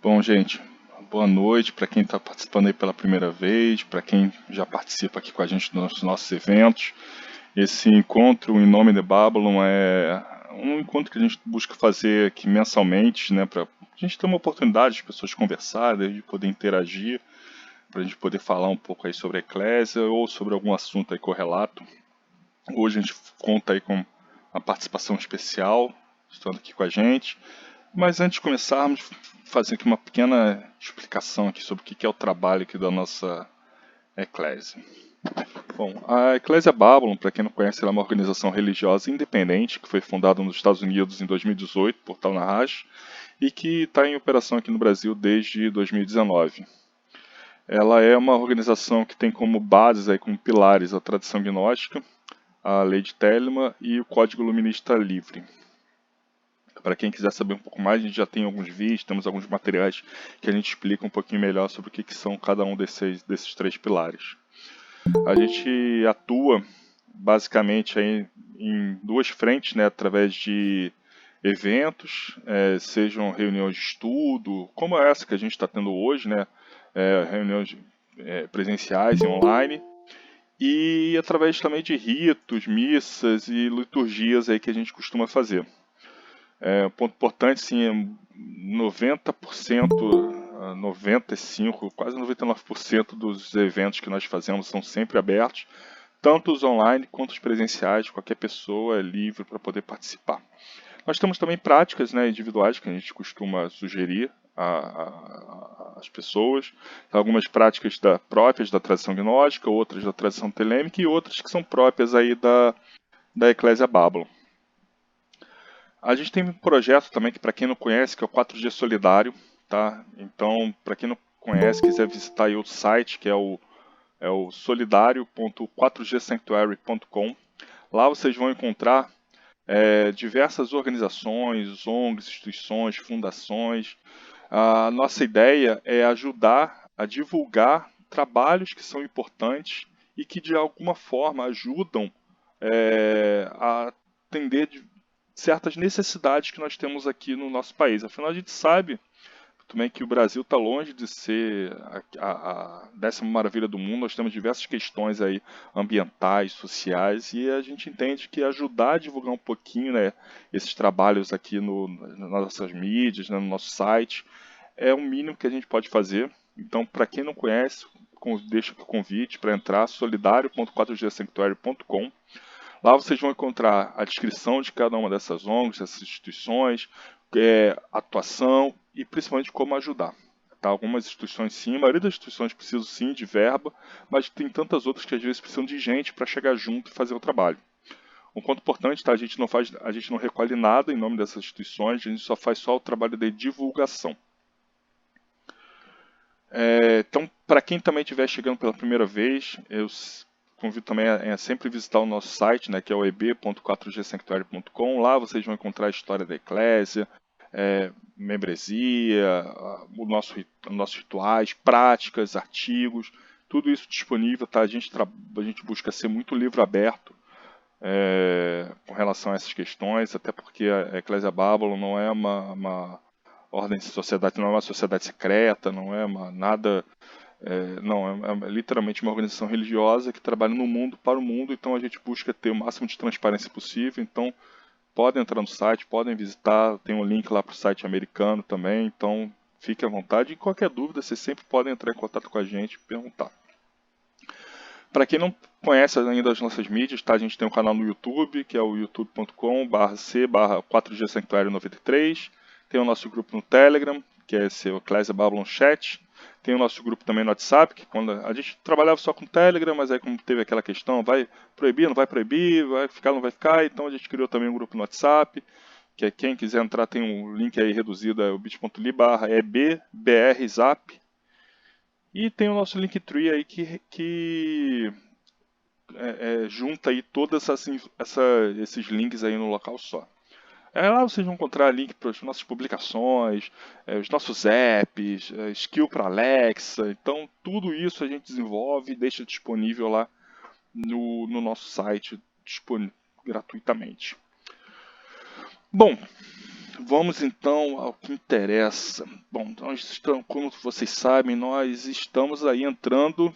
Bom, gente, boa noite para quem está participando aí pela primeira vez, para quem já participa aqui com a gente dos nossos eventos. Esse encontro em nome de Babylon é um encontro que a gente busca fazer aqui mensalmente, né, para a gente ter uma oportunidade de pessoas conversarem, de poder interagir, para a gente poder falar um pouco aí sobre a Eclésia ou sobre algum assunto aí correlato. Hoje a gente conta aí com a participação especial, estando aqui com a gente. Mas antes de começarmos, fazer aqui uma pequena explicação aqui sobre o que é o trabalho aqui da nossa Eclésia. Bom, a Eclésia Babylon, para quem não conhece, ela é uma organização religiosa independente que foi fundada nos Estados Unidos em 2018 por Tal Nahash e que está em operação aqui no Brasil desde 2019. Ela é uma organização que tem como bases, aí, como pilares, a tradição gnóstica, a lei de Telemann e o Código Luminista Livre. Para quem quiser saber um pouco mais, a gente já tem alguns vídeos, temos alguns materiais que a gente explica um pouquinho melhor sobre o que são cada um desses três pilares. A gente atua basicamente aí em duas frentes, né, através de eventos, sejam reuniões de estudo, como essa que a gente está tendo hoje, né, reuniões presenciais e online, e através também de ritos, missas e liturgias aí que a gente costuma fazer. Um ponto importante, sim, é 90%, 95%, quase 99% dos eventos que nós fazemos são sempre abertos, tanto os online quanto os presenciais, qualquer pessoa é livre para poder participar. Nós temos também práticas, né, individuais que a gente costuma sugerir às pessoas, algumas práticas próprias da tradição gnóstica, outras da tradição telêmica e outras que são próprias aí da Eclésia Babylon. A gente tem um projeto também que, para quem não conhece, que é o 4G Solidário, tá? Então, para quem não conhece, quiser visitar aí o site, que é o solidario.4gsanctuary.com. Lá vocês vão encontrar diversas organizações, ONGs, instituições, fundações. A nossa ideia é ajudar a divulgar trabalhos que são importantes e que de alguma forma ajudam a atender certas necessidades que nós temos aqui no nosso país. Afinal, a gente sabe também que o Brasil está longe de ser a 10ª maravilha do mundo. Nós temos diversas questões aí ambientais, sociais, e a gente entende que ajudar a divulgar um pouquinho, né, esses trabalhos aqui nas nossas mídias, né, no nosso site, é o mínimo que a gente pode fazer. Então, para quem não conhece, deixo aqui o convite para entrar, solidario.4gsanctuary.com. Lá vocês vão encontrar a descrição de cada uma dessas ONGs, dessas instituições, atuação e principalmente como ajudar. Tá? Algumas instituições sim, a maioria das instituições precisam sim de verba, mas tem tantas outras que às vezes precisam de gente para chegar junto e fazer o trabalho. Um ponto importante, tá? A gente não recolhe nada em nome dessas instituições, a gente só faz o trabalho de divulgação. Então, para quem também estiver chegando pela primeira vez, eu convido também a sempre visitar o nosso site, né, que é o eb.4gsanctuary.com. Lá vocês vão encontrar a história da Eclésia, membresia, nossos rituais, práticas, artigos, tudo isso disponível. Tá? A gente busca ser muito livro aberto com relação a essas questões, até porque a Eclésia Babylon não é uma ordem de sociedade, não é uma sociedade secreta, não é nada... não, é literalmente uma organização religiosa que trabalha no mundo para o mundo, então a gente busca ter o máximo de transparência possível. Então podem entrar no site, podem visitar, tem um link lá para o site americano também, então fique à vontade. E qualquer dúvida, vocês sempre podem entrar em contato com a gente e perguntar. Para quem não conhece ainda as nossas mídias, tá? A gente tem um canal no YouTube, que é o youtube.com/c/4gsanctuary93. Tem o nosso grupo no Telegram, que é o Eclésia Babylon Chat. Tem o nosso grupo também no WhatsApp, que quando a gente trabalhava só com Telegram, mas aí como teve aquela questão, vai proibir, não vai proibir, vai ficar, não vai ficar, então a gente criou também um grupo no WhatsApp, que quem quiser entrar tem um link aí reduzido, é o bit.ly/ebbrzap. E tem o nosso Linktree aí que junta aí todos esses links aí no local só. Lá vocês vão encontrar link para as nossas publicações, os nossos apps, skill para Alexa. Então tudo isso a gente desenvolve e deixa disponível lá no nosso site gratuitamente. Bom, vamos então ao que interessa. Bom, nós estamos, como vocês sabem, nós estamos aí entrando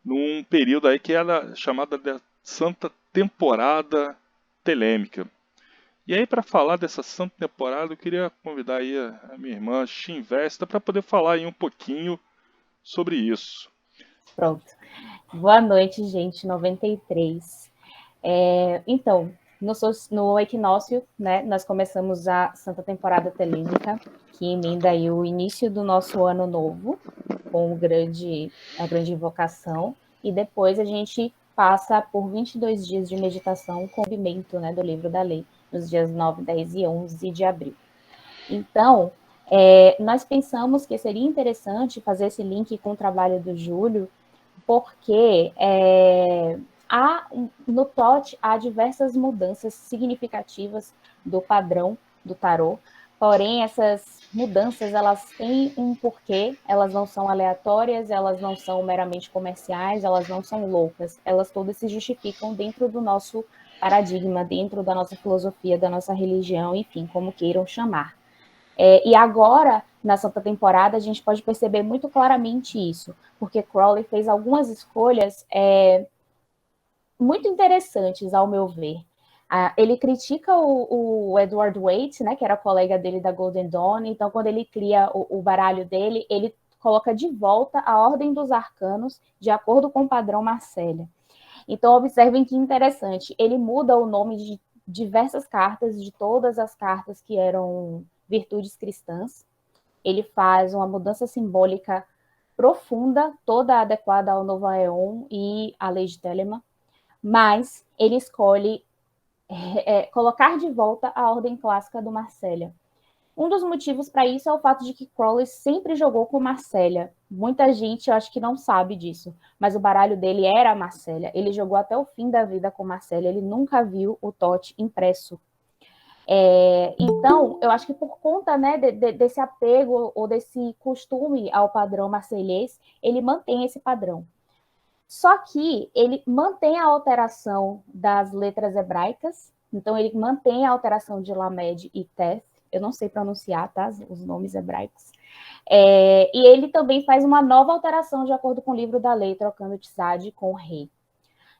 num período aí que era chamada de Santa Temporada Telêmica. E aí, para falar dessa Santa Temporada, eu queria convidar aí a minha irmã Shinvesta para poder falar aí um pouquinho sobre isso. Pronto. Boa noite, gente, 93. Então, no equinócio, né, nós começamos a Santa Temporada Telêmica, que emenda aí o início do nosso ano novo, com a grande invocação, e depois a gente passa por 22 dias de meditação com o cumprimento, né, do livro da lei, nos dias 9, 10 e 11 de abril. Então, nós pensamos que seria interessante fazer esse link com o trabalho do Júlio, porque no TOT há diversas mudanças significativas do padrão do tarô, porém essas mudanças elas têm um porquê, elas não são aleatórias, elas não são meramente comerciais, elas não são loucas, elas todas se justificam dentro do nosso paradigma, dentro da nossa filosofia, da nossa religião, enfim, como queiram chamar. E agora, na Santa Temporada, a gente pode perceber muito claramente isso, porque Crowley fez algumas escolhas muito interessantes, ao meu ver. Ele critica o Edward Waite, né, que era colega dele da Golden Dawn, então quando ele cria o baralho dele, ele coloca de volta a ordem dos arcanos de acordo com o padrão Marcélia. Então, observem que interessante, ele muda o nome de diversas cartas, de todas as cartas que eram virtudes cristãs. Ele faz uma mudança simbólica profunda, toda adequada ao Novo Aeon e à lei de Telemann, mas ele escolhe colocar de volta a ordem clássica do Marcélia. Um dos motivos para isso é o fato de que Crowley sempre jogou com Marcélia. Muita gente, eu acho que não sabe disso, mas o baralho dele era a Marcélia. Ele jogou até o fim da vida com Marcélia, ele nunca viu o TOT impresso. Então, eu acho que por conta, né, desse apego ou desse costume ao padrão marselhês, ele mantém esse padrão. Só que ele mantém a alteração das letras hebraicas, então ele mantém a alteração de Lamed e Teth, eu não sei pronunciar, tá, os nomes hebraicos, e ele também faz uma nova alteração de acordo com o livro da lei, trocando Tzad com o rei.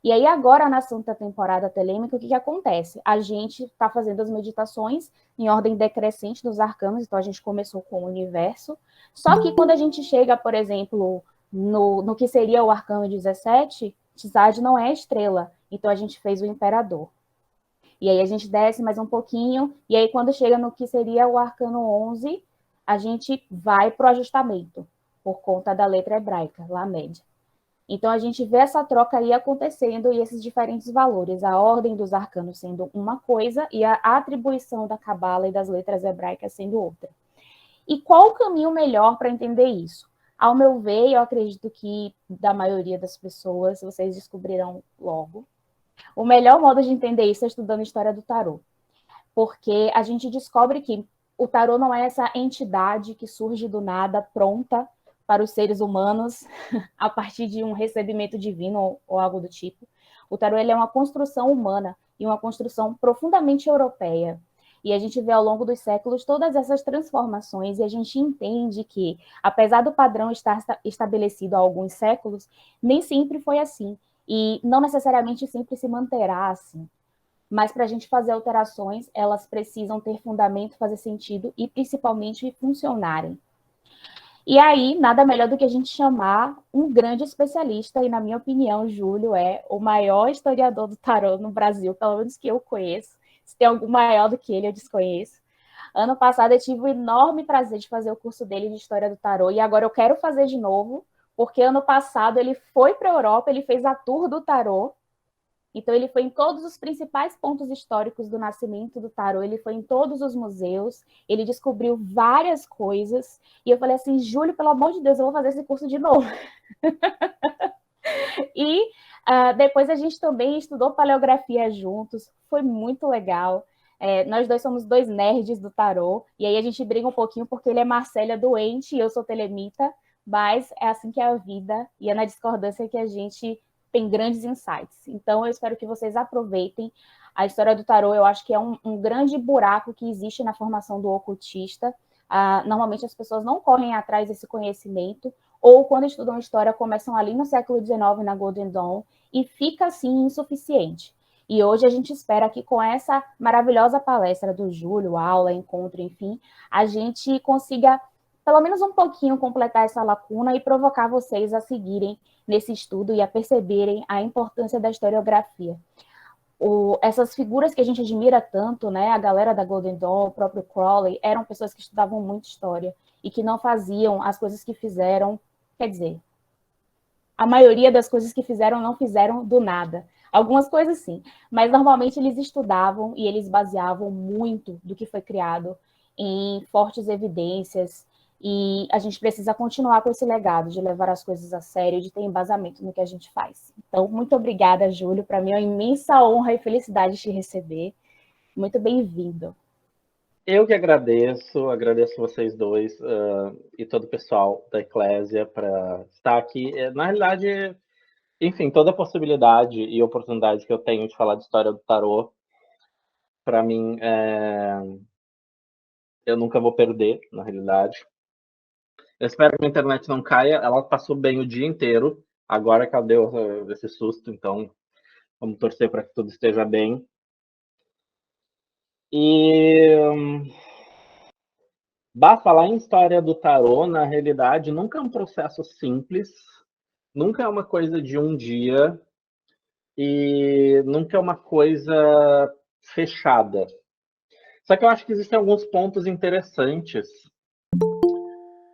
E aí agora, na Santa Temporada Telêmica, o que acontece? A gente está fazendo as meditações em ordem decrescente dos arcanos, então a gente começou com o universo, só que quando a gente chega, por exemplo, no que seria o arcano 17, Tzad não é estrela, então a gente fez o imperador. E aí a gente desce mais um pouquinho, e aí quando chega no que seria o arcano 11, a gente vai para o ajustamento, por conta da letra hebraica, Lamed. Então, a gente vê essa troca aí acontecendo e esses diferentes valores, a ordem dos arcanos sendo uma coisa e a atribuição da cabala e das letras hebraicas sendo outra. E qual o caminho melhor para entender isso? Ao meu ver, eu acredito que da maioria das pessoas, vocês descobrirão logo, o melhor modo de entender isso é estudando a história do tarô. Porque a gente descobre que o tarô não é essa entidade que surge do nada, pronta para os seres humanos a partir de um recebimento divino ou algo do tipo. O tarô ele é uma construção humana e uma construção profundamente europeia. E a gente vê ao longo dos séculos todas essas transformações e a gente entende que, apesar do padrão estar estabelecido há alguns séculos, nem sempre foi assim. E não necessariamente sempre se manterá assim. Mas para a gente fazer alterações, elas precisam ter fundamento, fazer sentido e principalmente funcionarem. E aí, nada melhor do que a gente chamar um grande especialista, e na minha opinião, Júlio é o maior historiador do tarô no Brasil, pelo menos que eu conheço. Se tem algum maior do que ele, eu desconheço. Ano passado eu tive o enorme prazer de fazer o curso dele de História do Tarô, e agora eu quero fazer de novo, porque ano passado ele foi para a Europa, ele fez a tour do tarô, então, ele foi em todos os principais pontos históricos do nascimento do tarô, ele foi em todos os museus, ele descobriu várias coisas, e eu falei assim, Júlio, pelo amor de Deus, eu vou fazer esse curso de novo. E depois a gente também estudou paleografia juntos, foi muito legal. Nós dois somos dois nerds do tarô, e aí a gente briga um pouquinho porque ele é Marcélia doente e eu sou telemita, mas é assim que é a vida, e é na discordância que a gente tem grandes insights. Então, eu espero que vocês aproveitem. A história do tarô, eu acho que é um grande buraco que existe na formação do ocultista. Normalmente as pessoas não correm atrás desse conhecimento, ou quando estudam história, começam ali no século XIX, na Golden Dawn, e fica assim insuficiente. E hoje a gente espera que com essa maravilhosa palestra do Júlio, aula, encontro, enfim, a gente consiga, pelo menos um pouquinho, completar essa lacuna e provocar vocês a seguirem nesse estudo e a perceberem a importância da historiografia. Essas figuras que a gente admira tanto, né, a galera da Golden Dawn, o próprio Crowley, eram pessoas que estudavam muito história e que não faziam as coisas que fizeram, quer dizer, a maioria das coisas que fizeram não fizeram do nada. Algumas coisas sim, mas normalmente eles estudavam e eles baseavam muito do que foi criado em fortes evidências, e a gente precisa continuar com esse legado de levar as coisas a sério, de ter embasamento no que a gente faz. Então, muito obrigada, Júlio. Para mim é uma imensa honra e felicidade te receber. Muito bem-vindo. Eu que agradeço vocês dois e todo o pessoal da Eclésia para estar aqui. Na realidade, enfim, toda a possibilidade e oportunidade que eu tenho de falar de história do tarô, para mim, eu nunca vou perder, na realidade. Eu espero que a internet não caia. Ela passou bem o dia inteiro, agora que ela deu esse susto, então vamos torcer para que tudo esteja bem. E falar em história do tarô, na realidade, nunca é um processo simples, nunca é uma coisa de um dia e nunca é uma coisa fechada. Só que eu acho que existem alguns pontos interessantes,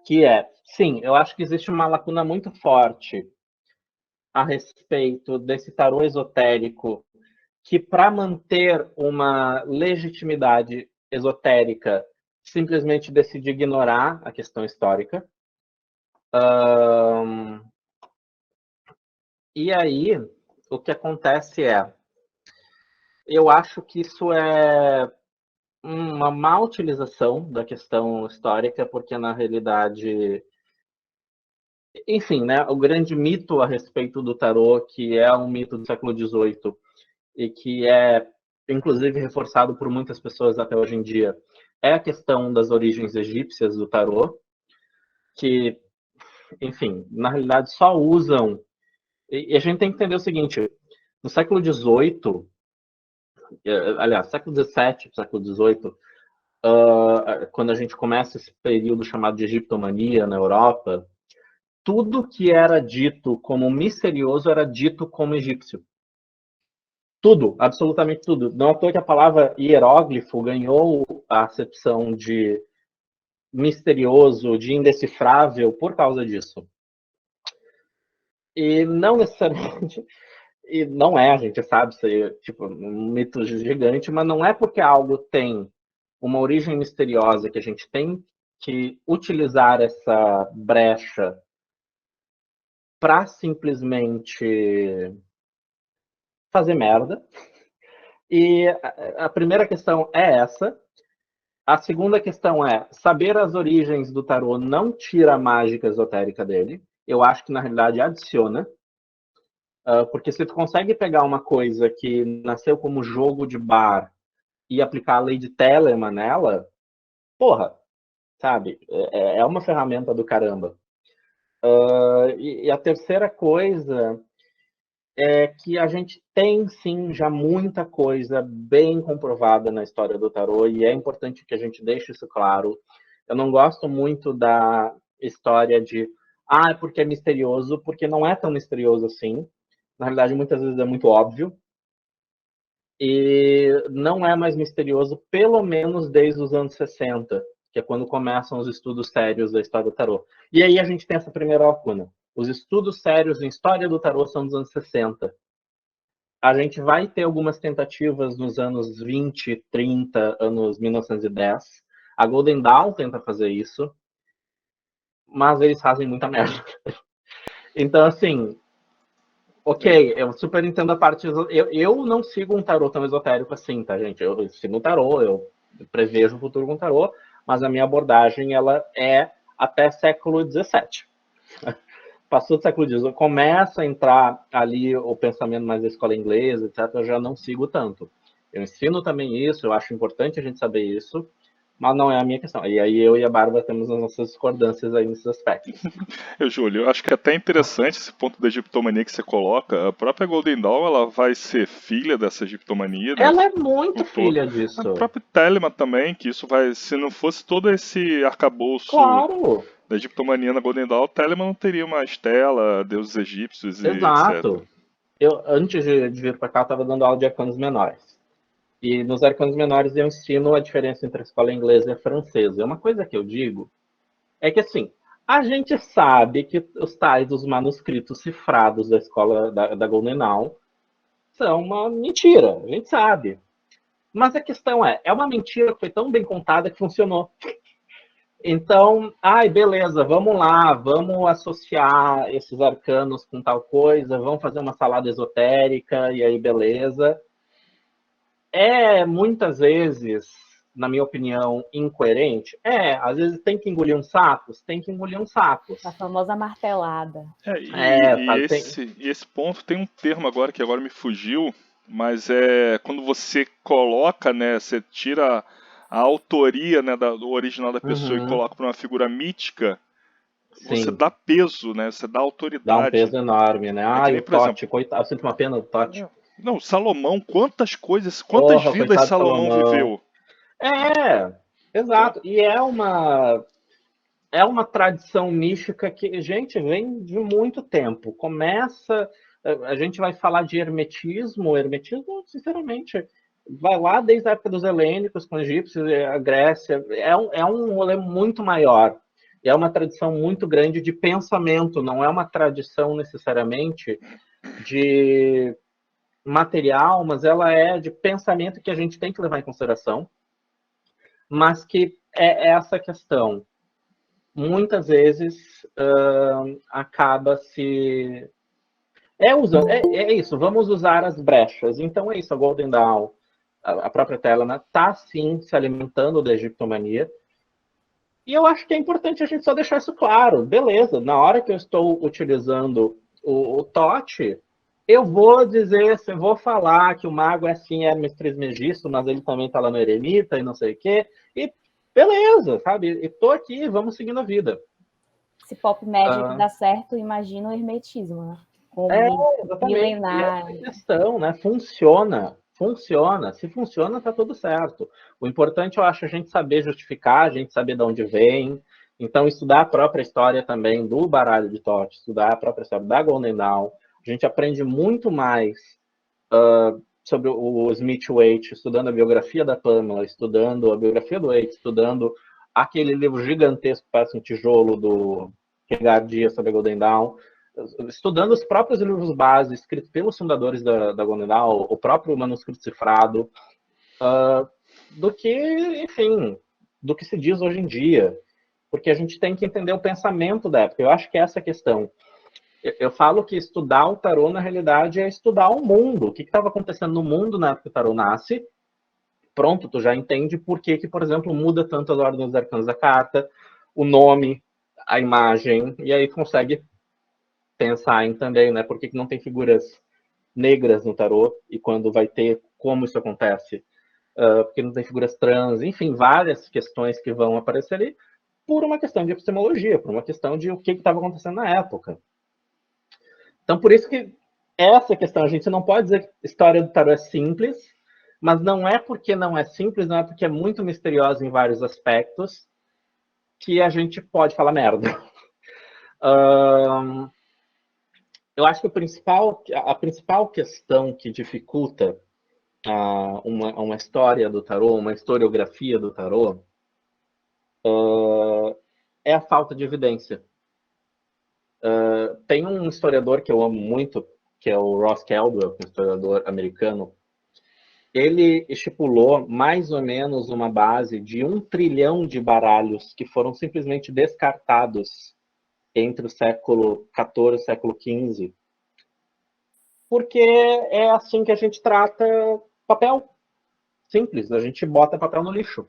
que sim, eu acho que existe uma lacuna muito forte a respeito desse tarô esotérico, que para manter uma legitimidade esotérica, simplesmente decide ignorar a questão histórica. E aí, o que acontece eu acho que isso é uma má utilização da questão histórica, porque na realidade, enfim, né, o grande mito a respeito do tarô, que é um mito do século XVIII e que é inclusive reforçado por muitas pessoas até hoje em dia, é a questão das origens egípcias do tarô, que, enfim, na realidade só usam. E a gente tem que entender o seguinte: no século XVIII, aliás, século XVII, século XVIII, quando a gente começa esse período chamado de egiptomania na Europa, tudo que era dito como misterioso era dito como egípcio. Tudo, absolutamente tudo. Não é à toa que a palavra hieróglifo ganhou a acepção de misterioso, de indecifrável por causa disso. E não necessariamente, e não é, a gente sabe, isso aí, tipo, um mito gigante, mas não é porque algo tem uma origem misteriosa que a gente tem que utilizar essa brecha para simplesmente fazer merda. E a primeira questão é essa. A segunda questão é: saber as origens do tarô não tira a mágica esotérica dele. Eu acho que, na realidade, adiciona. Porque se tu consegue pegar uma coisa que nasceu como jogo de bar e aplicar a lei de Telemann nela, porra, sabe? É uma ferramenta do caramba. E a terceira coisa é que a gente tem, sim, já muita coisa bem comprovada na história do tarô, e é importante que a gente deixe isso claro. Eu não gosto muito da história de é porque é misterioso, porque não é tão misterioso assim. Na realidade, muitas vezes é muito óbvio. E não é mais misterioso, pelo menos desde os anos 60, que é quando começam os estudos sérios da história do tarô. E aí a gente tem essa primeira lacuna. Os estudos sérios em história do tarô são dos anos 60. A gente vai ter algumas tentativas nos anos 20, 30, anos 1910. A Golden Dawn tenta fazer isso, mas eles fazem muita merda. Então, assim, ok, eu super entendo a parte. Eu não sigo um tarô tão esotérico assim, tá, gente? Eu sigo um tarô, eu prevejo o futuro com o tarô, mas a minha abordagem ela é até século XVII. Passou do século XVIII, começa a entrar ali o pensamento mais da escola inglesa, etc. Eu já não sigo tanto. Eu ensino também isso, eu acho importante a gente saber isso, mas não é a minha questão. E aí eu e a Bárbara temos as nossas discordâncias aí nesses aspectos. Júlio, eu acho que é até interessante esse ponto da egiptomania que você coloca. A própria Golden Dawn, ela vai ser filha dessa egiptomania, né? Ela é muito Por todo. filha A disso. própria Telema também, que isso vai... Se não fosse todo esse arcabouço Claro, da egiptomania na Golden Dawn, Telema não teria uma estela, deuses egípcios e etc. exato. Eu, antes de vir para cá, eu estava dando aula de arcanos menores. E nos arcanos menores eu ensino a diferença entre a escola inglesa e a francesa. E uma coisa que eu digo é que, assim, a gente sabe que os manuscritos cifrados da escola da Golden Dawn são uma mentira, a gente sabe. Mas a questão é uma mentira que foi tão bem contada que funcionou. Então, ai, beleza, vamos lá, vamos associar esses arcanos com tal coisa, vamos fazer uma salada esotérica, e aí beleza. É, muitas vezes, na minha opinião, incoerente? É, às vezes tem que engolir uns sapos? Tem que engolir uns sapos. A famosa martelada. E esse ponto tem um termo agora que agora me fugiu, mas é quando você coloca, né, você tira a autoria, né, do original da pessoa e coloca para uma figura mítica, você Sim, dá peso, né, você dá dá um autoridade. peso enorme, né? É que Ai, nem, o por exemplo, Totti, coitado, eu sinto uma pena do Totti. não, Salomão, quantas coisas, quantas Porra, vidas coitado do Salomão Salomão. viveu? É, Então, exato. E é uma tradição mística que, gente, vem de muito tempo. Começa, a gente vai falar de hermetismo. Hermetismo, sinceramente, vai lá desde a época dos helênicos, com os egípcios, a Grécia. É um rolê muito maior. E é uma tradição muito grande de pensamento, não é uma tradição necessariamente de material, mas ela é de pensamento que a gente tem que levar em consideração, mas que é essa questão. Muitas vezes acaba se é isso, vamos usar as brechas. Então é isso, a Golden Dawn, a própria Telema está sim se alimentando da egiptomania. E eu acho que é importante a gente só deixar isso claro. Beleza, na hora que eu estou utilizando o Tote, eu vou dizer, eu vou falar que o mago é sim Hermes Trismegisto, mas ele também está lá no Eremita e não sei o quê. E beleza, sabe? E tô aqui, vamos seguindo a vida. Se pop magic dá certo, imagina o hermetismo, né? Como Exatamente. milenar. E essa questão, né? Funciona. Funciona. Se funciona, tá tudo certo. O importante, eu acho, a gente saber justificar, a gente saber de onde vem. Então, estudar a própria história também do baralho de Tote, estudar a própria história da Golden Dawn. A gente aprende muito mais sobre o Smith Waite, estudando a biografia da Pamela, estudando a biografia do Waite, estudando aquele livro gigantesco que parece um tijolo do Edgar Dias sobre a Golden Dawn, estudando os próprios livros base escritos pelos fundadores da Golden Dawn, o próprio manuscrito cifrado, do que, enfim, do que se diz hoje em dia. Porque a gente tem que entender o pensamento da época. Eu acho que essa é a questão. Eu falo que estudar o tarô, na realidade, é estudar o mundo. O que estava acontecendo no mundo na época que o tarô nasce. Pronto, tu já entende por que, por exemplo, muda tanto as ordens dos arcanos da carta, o nome, a imagem, e aí consegue pensar em também, né, por que não tem figuras negras no tarô, e quando vai ter, como isso acontece, porque não tem figuras trans, enfim, várias questões que vão aparecer ali, por uma questão de epistemologia, por uma questão de o que estava acontecendo na época. Então, por isso que essa questão, a gente não pode dizer que a história do tarô é simples, mas não é porque não é simples, não é porque é muito misteriosa em vários aspectos, que a gente pode falar merda. Eu acho que a principal questão que dificulta uma história do tarô, uma historiografia do tarô, é a falta de evidência. Tem um historiador que eu amo muito, que é o Ross Caldwell, um historiador americano. Ele estipulou mais ou menos uma base de 1 trilhão de baralhos que foram simplesmente descartados entre o século XIV e o século XV, porque é assim que a gente trata papel. Simples, a gente bota papel no lixo.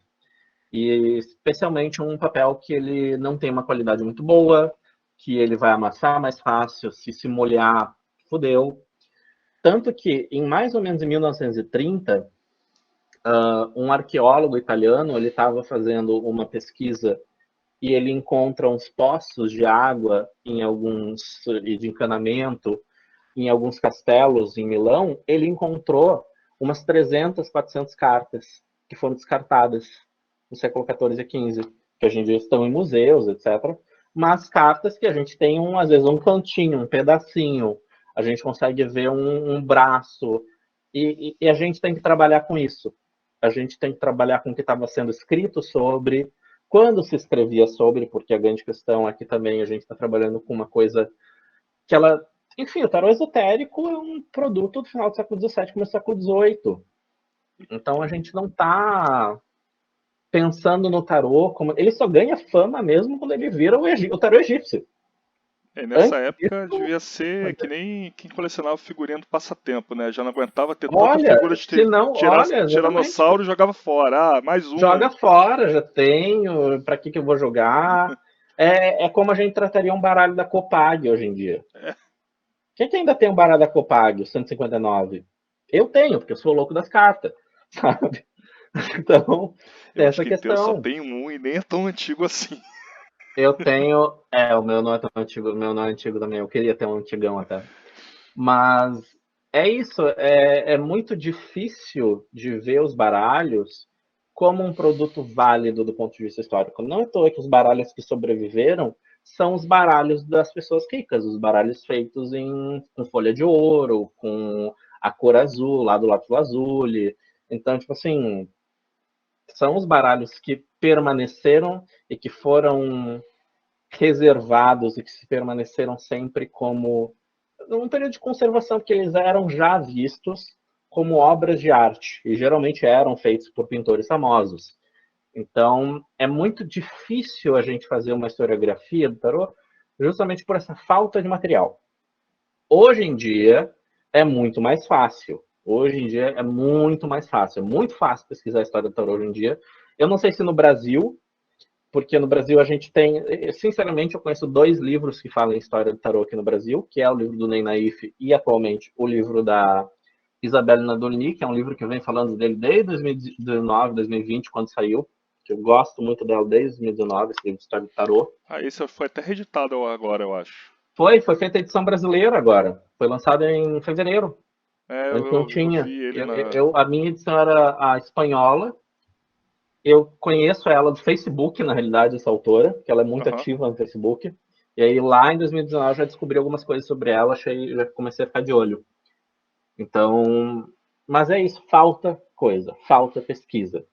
E especialmente um papel que ele não tem uma qualidade muito boa, que ele vai amassar mais fácil, se molhar, fodeu. Tanto que, em mais ou menos em 1930, Um arqueólogo italiano, ele estava fazendo uma pesquisa e ele encontra uns poços de água e de encanamento em alguns castelos em Milão. Ele encontrou umas 300, 400 cartas que foram descartadas no século XIV e XV, que hoje em dia estão em museus, etc. Mas cartas que a gente tem, às vezes, um cantinho, um pedacinho, a gente consegue ver um braço, e a gente tem que trabalhar com isso. A gente tem que trabalhar com o que estava sendo escrito sobre, quando se escrevia sobre, porque a grande questão aqui também, a gente está trabalhando com uma coisa que ela... Enfim, o tarô esotérico é um produto do final do século XVII, começo do século XVIII. Então, a gente não está pensando no tarô como... Ele só ganha fama mesmo quando ele vira o tarô egípcio. Nessa época devia ser que nem quem colecionava figurinha do passatempo, né? Já não aguentava ter tanta Olha, figura de se não, olha, tiranossauro e jogava fora. Ah, mais um. Joga fora, já tenho, pra que eu vou jogar? É como a gente trataria um baralho da Copag hoje em dia. Quem que ainda tem um baralho da Copag, o 159? Eu tenho, porque eu sou louco das cartas, sabe? Então, eu essa acho que questão. Eu só tenho um e nem é tão antigo assim. Eu tenho... o meu não é tão antigo, o meu não é antigo também, eu queria ter um antigão até. Mas é isso, é muito difícil de ver os baralhos como um produto válido do ponto de vista histórico. Não é à toa que os baralhos que sobreviveram são os baralhos das pessoas ricas, os baralhos feitos com folha de ouro, com a cor azul, lá do lápis lazuli. Então, tipo assim, são os baralhos que permaneceram e que foram reservados e que se permaneceram sempre como um período de conservação, porque eles eram já vistos como obras de arte, e geralmente eram feitos por pintores famosos. Então, é muito difícil a gente fazer uma historiografia do tarô justamente por essa falta de material. Hoje em dia, é muito mais fácil. Hoje em dia, é muito mais fácil. É muito fácil pesquisar a história do tarô hoje em dia. Eu não sei se no Brasil, porque no Brasil a gente tem... Sinceramente, eu conheço 2 livros que falam história do tarô aqui no Brasil, que é o livro do Ney Naif e, atualmente, o livro da Isabelle Nadolny, que é um livro que eu venho falando dele desde 2019, 2020, quando saiu, que eu gosto muito dela desde 2019, esse livro de história do tarô. Isso foi até reeditado agora, eu acho. Foi feita a edição brasileira agora. Foi lançada em fevereiro. Antes não tinha. Eu vi ele a minha edição era a espanhola. Eu conheço ela do Facebook, na realidade, essa autora, que ela é muito ativa no Facebook. E aí, lá em 2019, eu já descobri algumas coisas sobre ela, já comecei a ficar de olho. Então, mas é isso, falta coisa, falta pesquisa.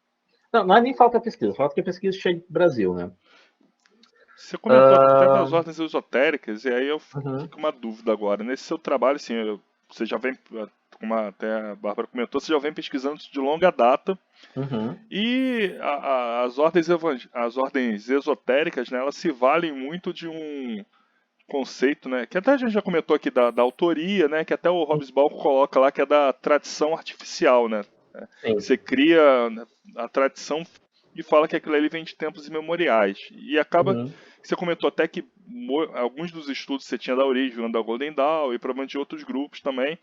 Não é nem falta pesquisa, falta que a pesquisa chegue do Brasil, né? Você comentou até das ordens esotéricas, e aí eu fiquei com uma dúvida agora. Nesse seu trabalho, assim, você já vem, como até a Bárbara comentou, você já vem pesquisando isso de longa data. E as ordens esotéricas, né, elas se valem muito de um conceito, né, que até a gente já comentou aqui da autoria, né, que até o Hobsbawm coloca lá, que é da tradição artificial, né. Você cria a tradição e fala que aquilo ali vem de tempos imemoriais. E acaba, você comentou até que alguns dos estudos que você tinha da origem, da Golden Dawn e provavelmente de outros grupos também.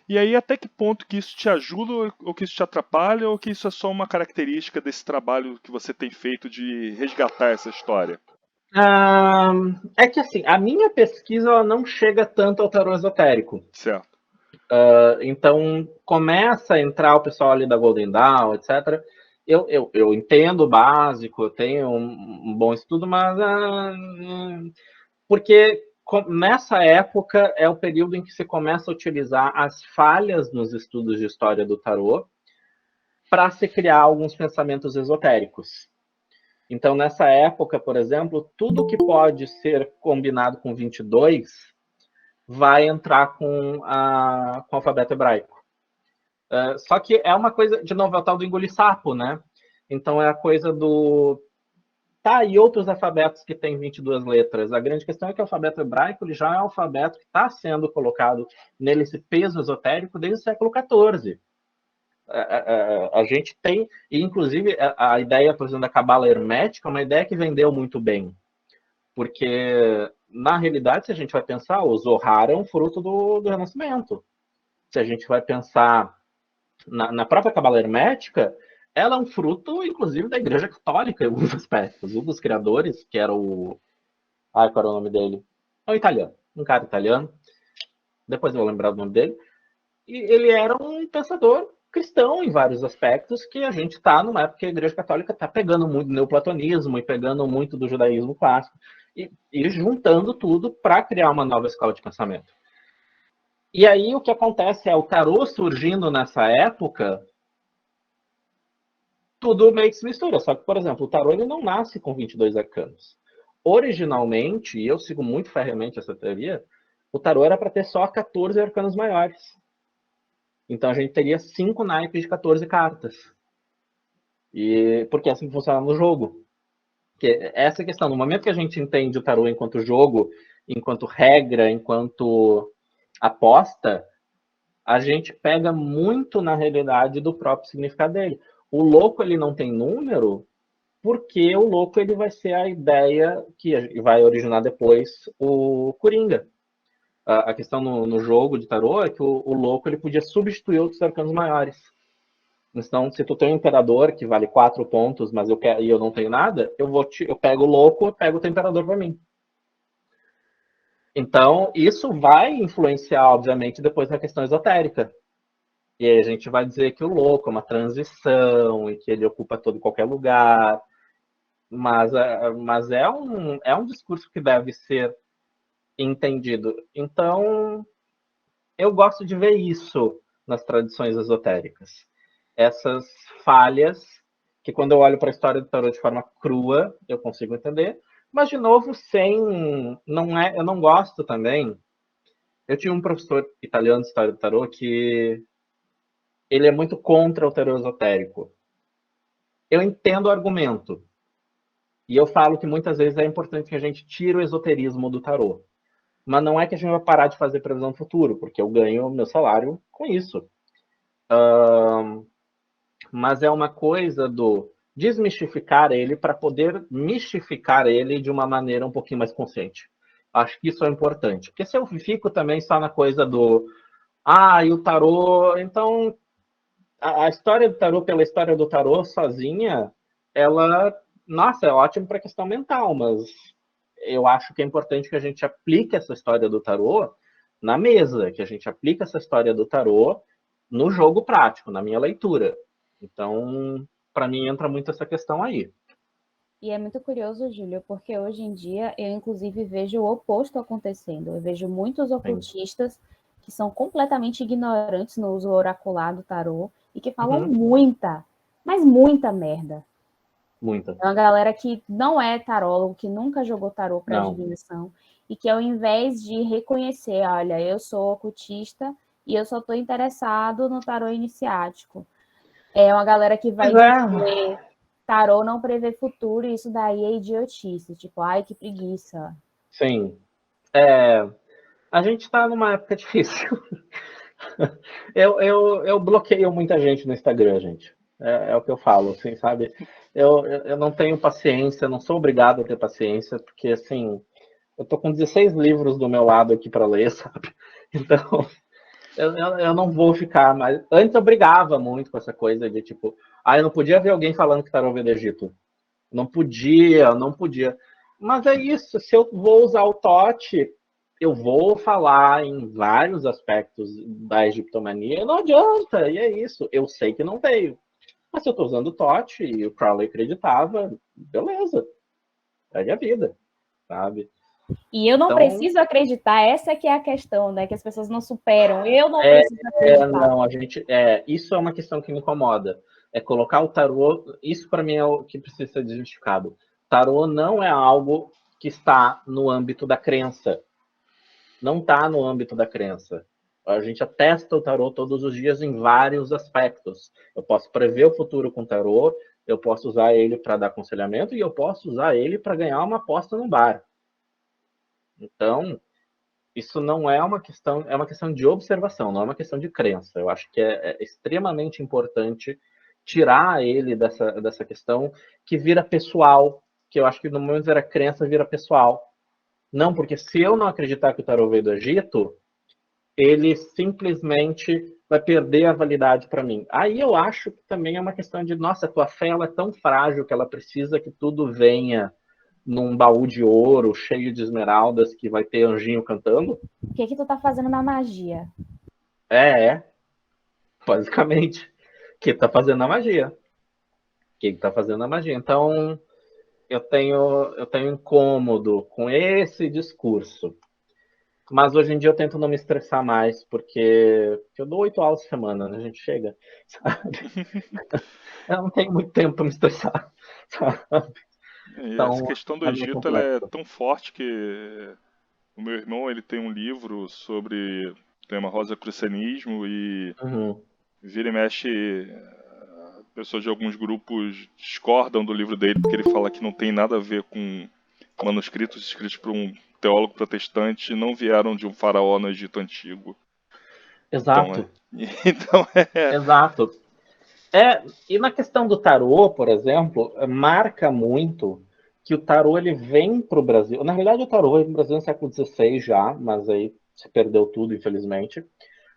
E aí, até que ponto que isso te ajuda, ou que isso te atrapalha, ou que isso é só uma característica desse trabalho que você tem feito de resgatar essa história? É que assim, a minha pesquisa ela não chega tanto ao tarô esotérico. Certo. Então, começa a entrar o pessoal ali da Golden Dawn, etc. Eu entendo o básico, eu tenho um bom estudo, mas... porque nessa época é o período em que se começa a utilizar as falhas nos estudos de história do tarô para se criar alguns pensamentos esotéricos. Então, nessa época, por exemplo, tudo que pode ser combinado com 22 vai entrar com o alfabeto hebraico. Só que é uma coisa, de novo, é o tal do engolir sapo, né? Então, é a coisa do... Tá, e outros alfabetos que têm 22 letras? A grande questão é que o alfabeto hebraico ele já é um alfabeto que está sendo colocado nele esse peso esotérico desde o século XIV. A gente tem, e inclusive a ideia, por exemplo, da cabala hermética é uma ideia que vendeu muito bem, porque na realidade, se a gente vai pensar, o Zohar é um fruto do Renascimento. Se a gente vai pensar na própria Cabala Hermética, ela é um fruto, inclusive, da Igreja Católica, em alguns aspectos. Um dos criadores, que era o... Ai, qual era o nome dele? É um italiano, um cara italiano. Depois eu vou lembrar do nome dele. E ele era um pensador cristão em vários aspectos, que a gente está numa época que a Igreja Católica está pegando muito do neoplatonismo e pegando muito do judaísmo clássico e juntando tudo para criar uma nova escola de pensamento. E aí o que acontece é o tarô surgindo nessa época, tudo meio que se mistura. Só que, por exemplo, o tarô ele não nasce com 22 arcanos. Originalmente, e eu sigo muito ferreamente essa teoria, o tarô era para ter só 14 arcanos maiores. Então a gente teria 5 naipes de 14 cartas. Porque é assim que funciona no jogo. Porque essa questão, no momento que a gente entende o tarô enquanto jogo, enquanto regra, enquanto aposta, a gente pega muito na realidade do próprio significado dele. O louco ele não tem número, porque o louco ele vai ser a ideia que vai originar depois o Coringa. A questão no jogo de tarô é que o louco ele podia substituir outros arcanos maiores. Então, se tu tem um imperador que vale 4 pontos, mas eu não tenho nada, eu pego o louco, eu pego o teu imperador para mim. Então, isso vai influenciar, obviamente, depois na questão esotérica. E aí a gente vai dizer que o louco é uma transição e que ele ocupa todo e qualquer lugar. Mas é um discurso que deve ser entendido. Então, eu gosto de ver isso nas tradições esotéricas. Essas falhas, que quando eu olho para a história do tarô de forma crua, eu consigo entender. Mas, de novo, eu não gosto também. Eu tinha um professor italiano de história do tarô que ele é muito contra o tarô esotérico. Eu entendo o argumento. E eu falo que muitas vezes é importante que a gente tire o esoterismo do tarô. Mas não é que a gente vai parar de fazer previsão do futuro, porque eu ganho meu salário com isso. Mas é uma coisa do desmistificar ele para poder mistificar ele de uma maneira um pouquinho mais consciente. Acho que isso é importante. Porque se eu fico também só na coisa do e o tarô... Então, a história do tarô pela história do tarô sozinha, ela... Nossa, é ótimo para a questão mental, mas eu acho que é importante que a gente aplique essa história do tarô na mesa, que a gente aplique essa história do tarô no jogo prático, na minha leitura. Então, para mim, entra muito essa questão aí. E é muito curioso, Júlio, porque hoje em dia eu, inclusive, vejo o oposto acontecendo. Eu vejo muitos ocultistas que são completamente ignorantes no uso oracular do tarô e que falam muita, mas muita merda. Muita. É uma galera que não é tarólogo, que nunca jogou tarô para divinação e que ao invés de reconhecer, olha, eu sou ocultista e eu só estou interessado no tarô iniciático. É uma galera que vai dizer tarô não prevê futuro e isso daí é idiotice. Tipo, ai, que preguiça. Sim. A gente está numa época difícil. Eu bloqueio muita gente no Instagram, gente. É o que eu falo, assim, sabe? Eu não tenho paciência, não sou obrigado a ter paciência, porque, assim, eu tô com 16 livros do meu lado aqui para ler, sabe? Então, eu não vou ficar mais... Antes eu brigava muito com essa coisa de, tipo, eu não podia ver alguém falando que tarô veio do Egito. Não podia. Mas é isso, se eu vou usar o TOT, eu vou falar em vários aspectos da egiptomania, não adianta, e é isso. Eu sei que não veio. Mas se eu estou usando o TOT e o Crowley acreditava, beleza. É a vida, sabe? E eu não preciso acreditar, essa que é a questão, né? Que as pessoas não superam. Eu não preciso acreditar. Não, isso é uma questão que me incomoda. É colocar o tarô, isso para mim é o que precisa ser desmistificado. Tarô não é algo que está no âmbito da crença. Não está no âmbito da crença. A gente atesta o tarô todos os dias em vários aspectos. Eu posso prever o futuro com o tarô, eu posso usar ele para dar aconselhamento e eu posso usar ele para ganhar uma aposta no bar. Então, isso não é uma questão, é uma questão de observação, não é uma questão de crença. Eu acho que é extremamente importante tirar ele dessa questão que vira pessoal, que eu acho que no momento de virar crença, vira pessoal. Não, porque se eu não acreditar que o tarô veio do Egito, ele simplesmente vai perder a validade para mim. Aí eu acho que também é uma questão de, nossa, a tua fé ela é tão frágil que ela precisa que tudo venha num baú de ouro, cheio de esmeraldas, que vai ter anjinho cantando. O que tu tá fazendo na magia? É, basicamente. Que tá fazendo a magia. Que tá fazendo a magia. Então, eu tenho incômodo com esse discurso. Mas hoje em dia eu tento não me estressar mais, porque eu dou 8 aulas por semana, né? A gente chega, sabe? Eu não tenho muito tempo para me estressar, sabe? E essa Então, questão do é meio Egito ela é complexo. tão forte que o meu irmão ele tem um livro sobre o tema rosacrucianismo e Uhum. vira e mexe pessoas de alguns grupos discordam do livro dele porque ele fala que não tem nada a ver com manuscritos escritos por um teólogo protestante e não vieram de um faraó no Egito antigo. Então é. Exato, Então é. exato. E na questão do tarô, por exemplo, marca muito que o tarô ele vem para o Brasil. Na realidade, o tarô veio para o Brasil no século XVI já, mas aí se perdeu tudo, infelizmente.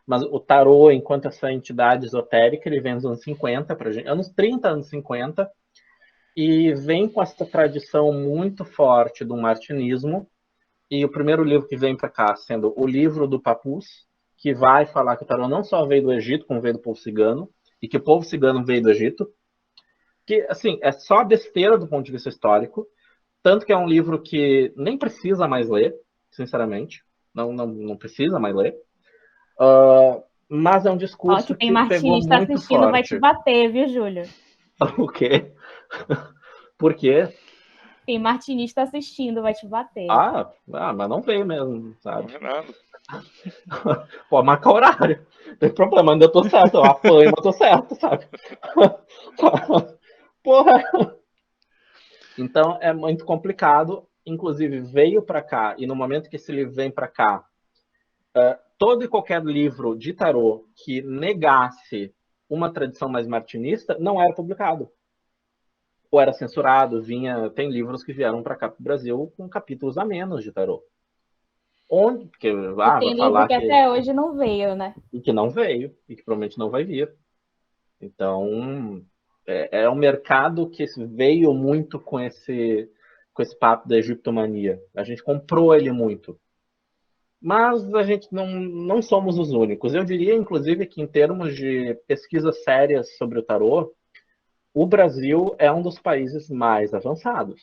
Mas o tarô, enquanto essa entidade esotérica, ele vem nos anos 50 para gente, anos 30, anos 50, e vem com essa tradição muito forte do martinismo. E o primeiro livro que vem para cá sendo o livro do Papus, que vai falar que o tarô não só veio do Egito, como veio do povo cigano, e que o povo cigano veio do Egito, que, assim, é só besteira do ponto de vista histórico, tanto que é um livro que nem precisa mais ler, sinceramente, não precisa mais ler, mas é um Ó, que discurso tem que pegou martinista muito assistindo, vai te forte. bater, viu, Júlio? O quê? Por quê? Tem martinista assistindo, vai te bater. Mas não veio mesmo, Não sabe? é nada. Pode marcar horário. Não tem problema, ainda tô certo. Eu apanho, mas tô certo, sabe? Porra! Então é muito complicado. Inclusive, veio para cá, e no momento que esse livro vem para cá, todo e qualquer livro de tarô que negasse uma tradição mais martinista não era publicado. Ou era censurado, tem livros que vieram para cá para o Brasil com capítulos a menos de tarô. Onde? Porque E vai tem livro falar que que até hoje não veio, né? e que não veio, e que provavelmente não vai vir. Então, é um mercado que veio muito com esse papo da egiptomania. A gente comprou ele muito. Mas a gente não somos os únicos. Eu diria, inclusive, que em termos de pesquisas sérias sobre o tarô, o Brasil é um dos países mais avançados.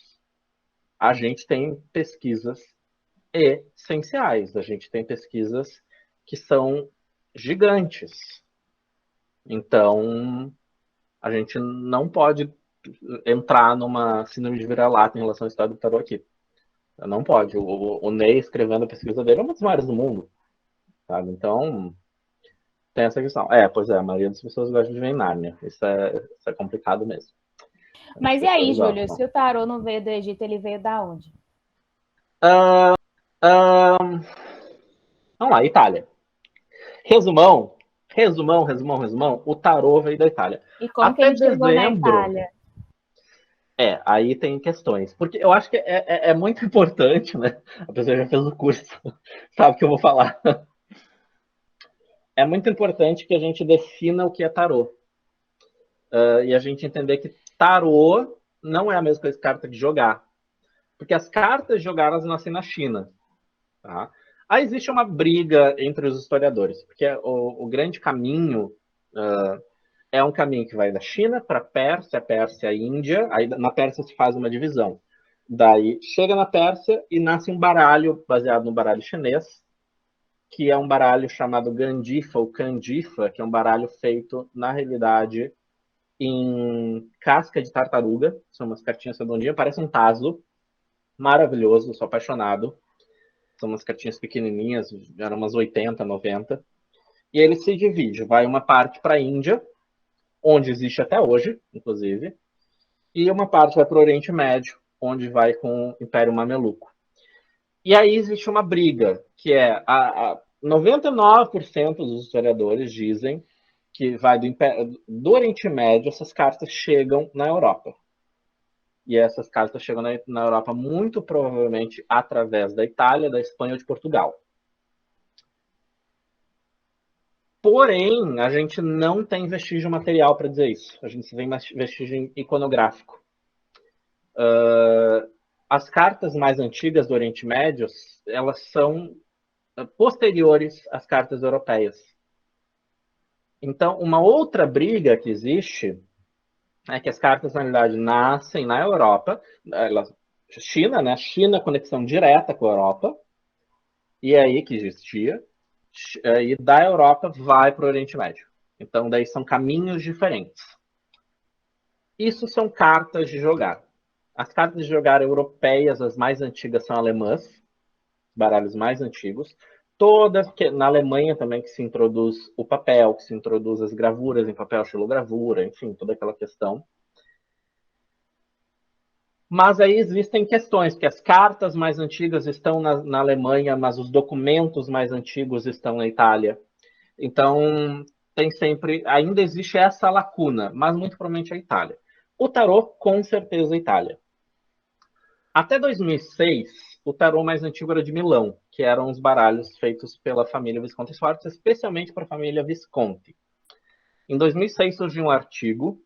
A gente tem pesquisas essenciais, a gente tem pesquisas que são gigantes. Então, a gente não pode entrar numa síndrome de vira-lata em relação à história do tarô aqui. Não pode. O Ney escrevendo a pesquisa dele é uma das maiores do mundo, sabe? Então, tem essa questão. Pois é, a maioria das pessoas gosta de viver em Nárnia. Isso é complicado mesmo. As Mas e aí, pessoas Júlio, se gostam. o tarô não veio do Egito, ele veio da onde? Vamos lá, Itália. Resumão, resumão. O tarô veio da Itália. E como que Até ele chegou na dezembro, Itália? aí tem questões. Porque eu acho que é muito importante, né? A pessoa já fez o curso, sabe o que eu vou falar. É muito importante que a gente defina o que é tarô. E a gente entender que tarô não é a mesma coisa que carta de jogar. Porque as cartas jogadas nascem na China. Tá? Aí existe uma briga entre os historiadores, porque o grande caminho é um caminho que vai da China para a Pérsia, Índia, aí na Pérsia se faz uma divisão. Daí chega na Pérsia e nasce um baralho baseado no baralho chinês, que é um baralho chamado Gandifa ou Candifa, que é um baralho feito, na realidade, em casca de tartaruga. São umas cartinhas redondinhas, parece um tazo, maravilhoso, sou apaixonado. São umas cartinhas pequenininhas, eram umas 80, 90. E ele se divide, vai uma parte para a Índia, onde existe até hoje, inclusive, e uma parte vai para o Oriente Médio, onde vai com o Império Mameluco. E aí existe uma briga, que é 99% dos historiadores dizem que vai do Oriente Médio, essas cartas chegam na Europa. E essas cartas chegam na Europa muito provavelmente através da Itália, da Espanha ou de Portugal. Porém, a gente não tem vestígio material para dizer isso. A gente tem vestígio iconográfico. As cartas mais antigas do Oriente Médio, elas são posteriores às cartas europeias. Então, uma outra briga que existe é que as cartas, na realidade, nascem na Europa. China, né? China, conexão direta com a Europa. E é aí que existia. E da Europa vai para o Oriente Médio. Então, daí são caminhos diferentes. Isso são cartas de jogar. As cartas de jogar europeias, as mais antigas, são alemãs, baralhos mais antigos. Todas, na Alemanha também, que se introduz o papel, que se introduz as gravuras em papel, xilogravura, enfim, toda aquela questão. Mas aí existem questões, que as cartas mais antigas estão na Alemanha, mas os documentos mais antigos estão na Itália. Então, tem sempre, ainda existe essa lacuna, mas muito provavelmente a Itália. O tarô, com certeza, a Itália. Até 2006, o tarô mais antigo era de Milão, que eram os baralhos feitos pela família Visconti Sforza, especialmente para a família Visconti. Em 2006 surgiu um artigo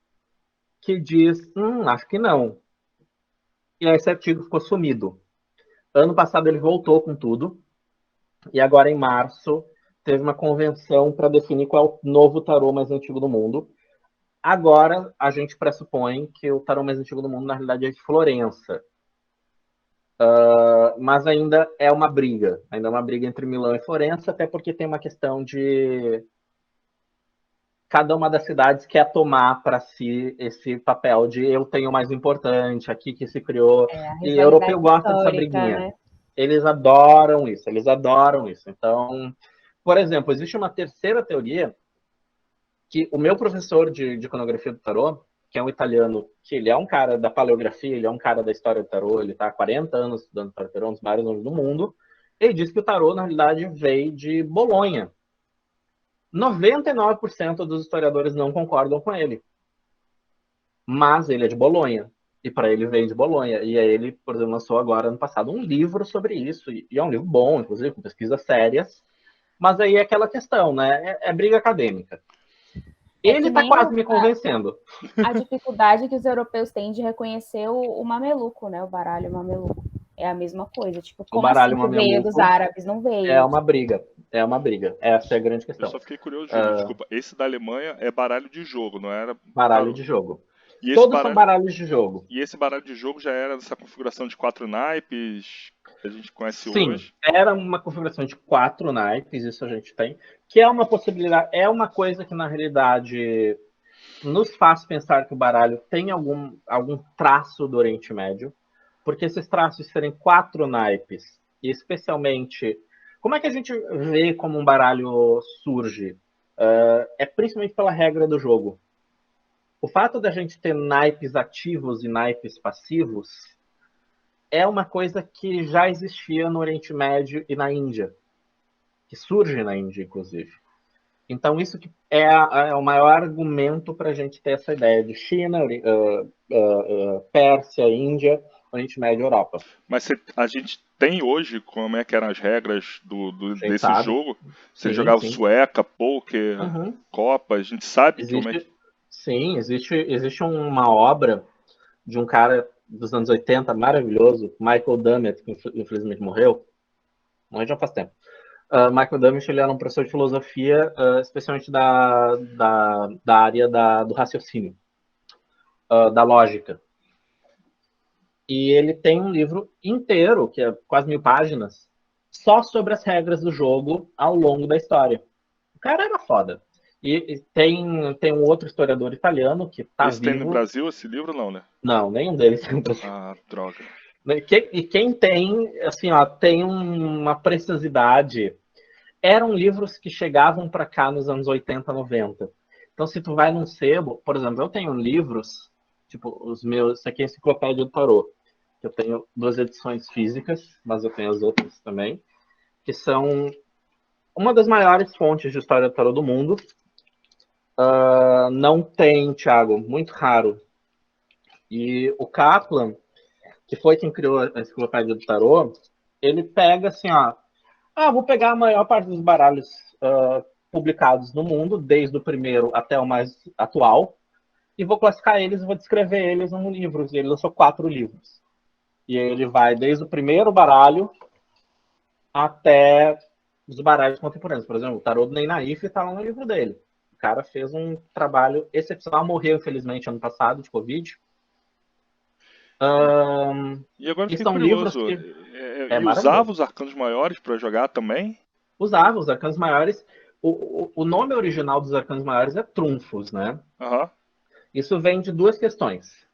que diz, acho que não. E esse artigo ficou sumido. Ano passado ele voltou com tudo, e agora em março teve uma convenção para definir qual é o novo tarô mais antigo do mundo. Agora a gente pressupõe que o tarô mais antigo do mundo, na realidade, é de Florença. Mas ainda é uma briga. Ainda é uma briga entre Milão e Florença, até porque tem uma questão de cada uma das cidades quer tomar para si esse papel de eu tenho o mais importante, aqui que se criou. E o europeu gosta dessa briguinha. Né? Eles adoram isso, eles adoram isso. Então, por exemplo, existe uma terceira teoria que o meu professor de iconografia do tarô, que é um italiano, que ele é um cara da paleografia, ele é um cara da história do tarô, ele está há 40 anos estudando tarô, um dos maiores nomes do mundo, ele diz que o tarô, na realidade, veio de Bolonha. 99% dos historiadores não concordam com ele. Mas ele é de Bolonha. E para ele veio de Bolonha. E aí ele, por exemplo, lançou agora, ano passado, um livro sobre isso. E é um livro bom, inclusive, com pesquisas sérias. Mas aí é aquela questão, né? É briga acadêmica. Ele está quase me convencendo. A dificuldade que os europeus têm de reconhecer o mameluco, né? O baralho mameluco. É a mesma coisa. Tipo, como o baralho assim veio dos árabes? Não veio. É uma briga. É uma briga. Essa é a grande questão. Eu só fiquei curioso, Júlio, desculpa. Esse da Alemanha é baralho de jogo, não era? Baralho de jogo. E todos são baralhos de jogo. E esse baralho de jogo já era dessa configuração de 4 naipes que a gente conhece hoje? Sim, era uma configuração de 4 naipes, isso a gente tem, que é uma possibilidade, é uma coisa que na realidade nos faz pensar que o baralho tem algum traço do Oriente Médio, porque esses traços serem 4 naipes, e especialmente, como é que a gente vê como um baralho surge? É principalmente pela regra do jogo. O fato da gente ter naipes ativos e naipes passivos é uma coisa que já existia no Oriente Médio e na Índia, que surge na Índia, inclusive. Então, isso que é o maior argumento para a gente ter essa ideia de China, Pérsia, Índia, Oriente Médio e Europa. Mas a gente tem hoje como é que eram as regras desse jogo? Você jogava sueca, pôquer, Copa, a gente sabe como é que... Sim, existe uma obra de um cara dos anos 80, maravilhoso, Michael Dummett, que infelizmente morreu já faz tempo. Michael Dummett, ele era um professor de filosofia, especialmente da área do raciocínio, da lógica. E ele tem um livro inteiro, que é quase 1000 páginas, só sobre as regras do jogo ao longo da história. O cara era foda. E tem um outro historiador italiano que tá vivo. Tem no Brasil esse livro, não, né? Não, nenhum deles tem no Brasil. Ah, droga. E quem tem, assim, ó, tem uma precisidade. Eram livros que chegavam para cá nos anos 80, 90. Então, se tu vai num sebo, por exemplo, eu tenho livros, tipo, os meus, isso aqui é a Enciclopédia do Tarô. Eu tenho 2 edições físicas, mas eu tenho as outras também, que são uma das maiores fontes de história do tarô do mundo. Não tem, Thiago, muito raro. E o Kaplan, que foi quem criou a Enciclopédia do Tarô, ele pega assim, vou pegar a maior parte dos baralhos publicados no mundo, desde o primeiro até o mais atual, e vou classificar eles e vou descrever eles em livros. E ele lançou 4 livros. E ele vai desde o primeiro baralho até os baralhos contemporâneos. Por exemplo, o tarô do Ney Naif está lá no livro dele. O cara fez um trabalho excepcional, morreu, infelizmente, ano passado, de Covid. E agora eu E fiquei são livros curioso. que E usava os arcanos maiores para jogar também? usava os arcanos maiores. O nome original dos arcanos maiores é trunfos, né? Aham. Isso vem de 2 questões.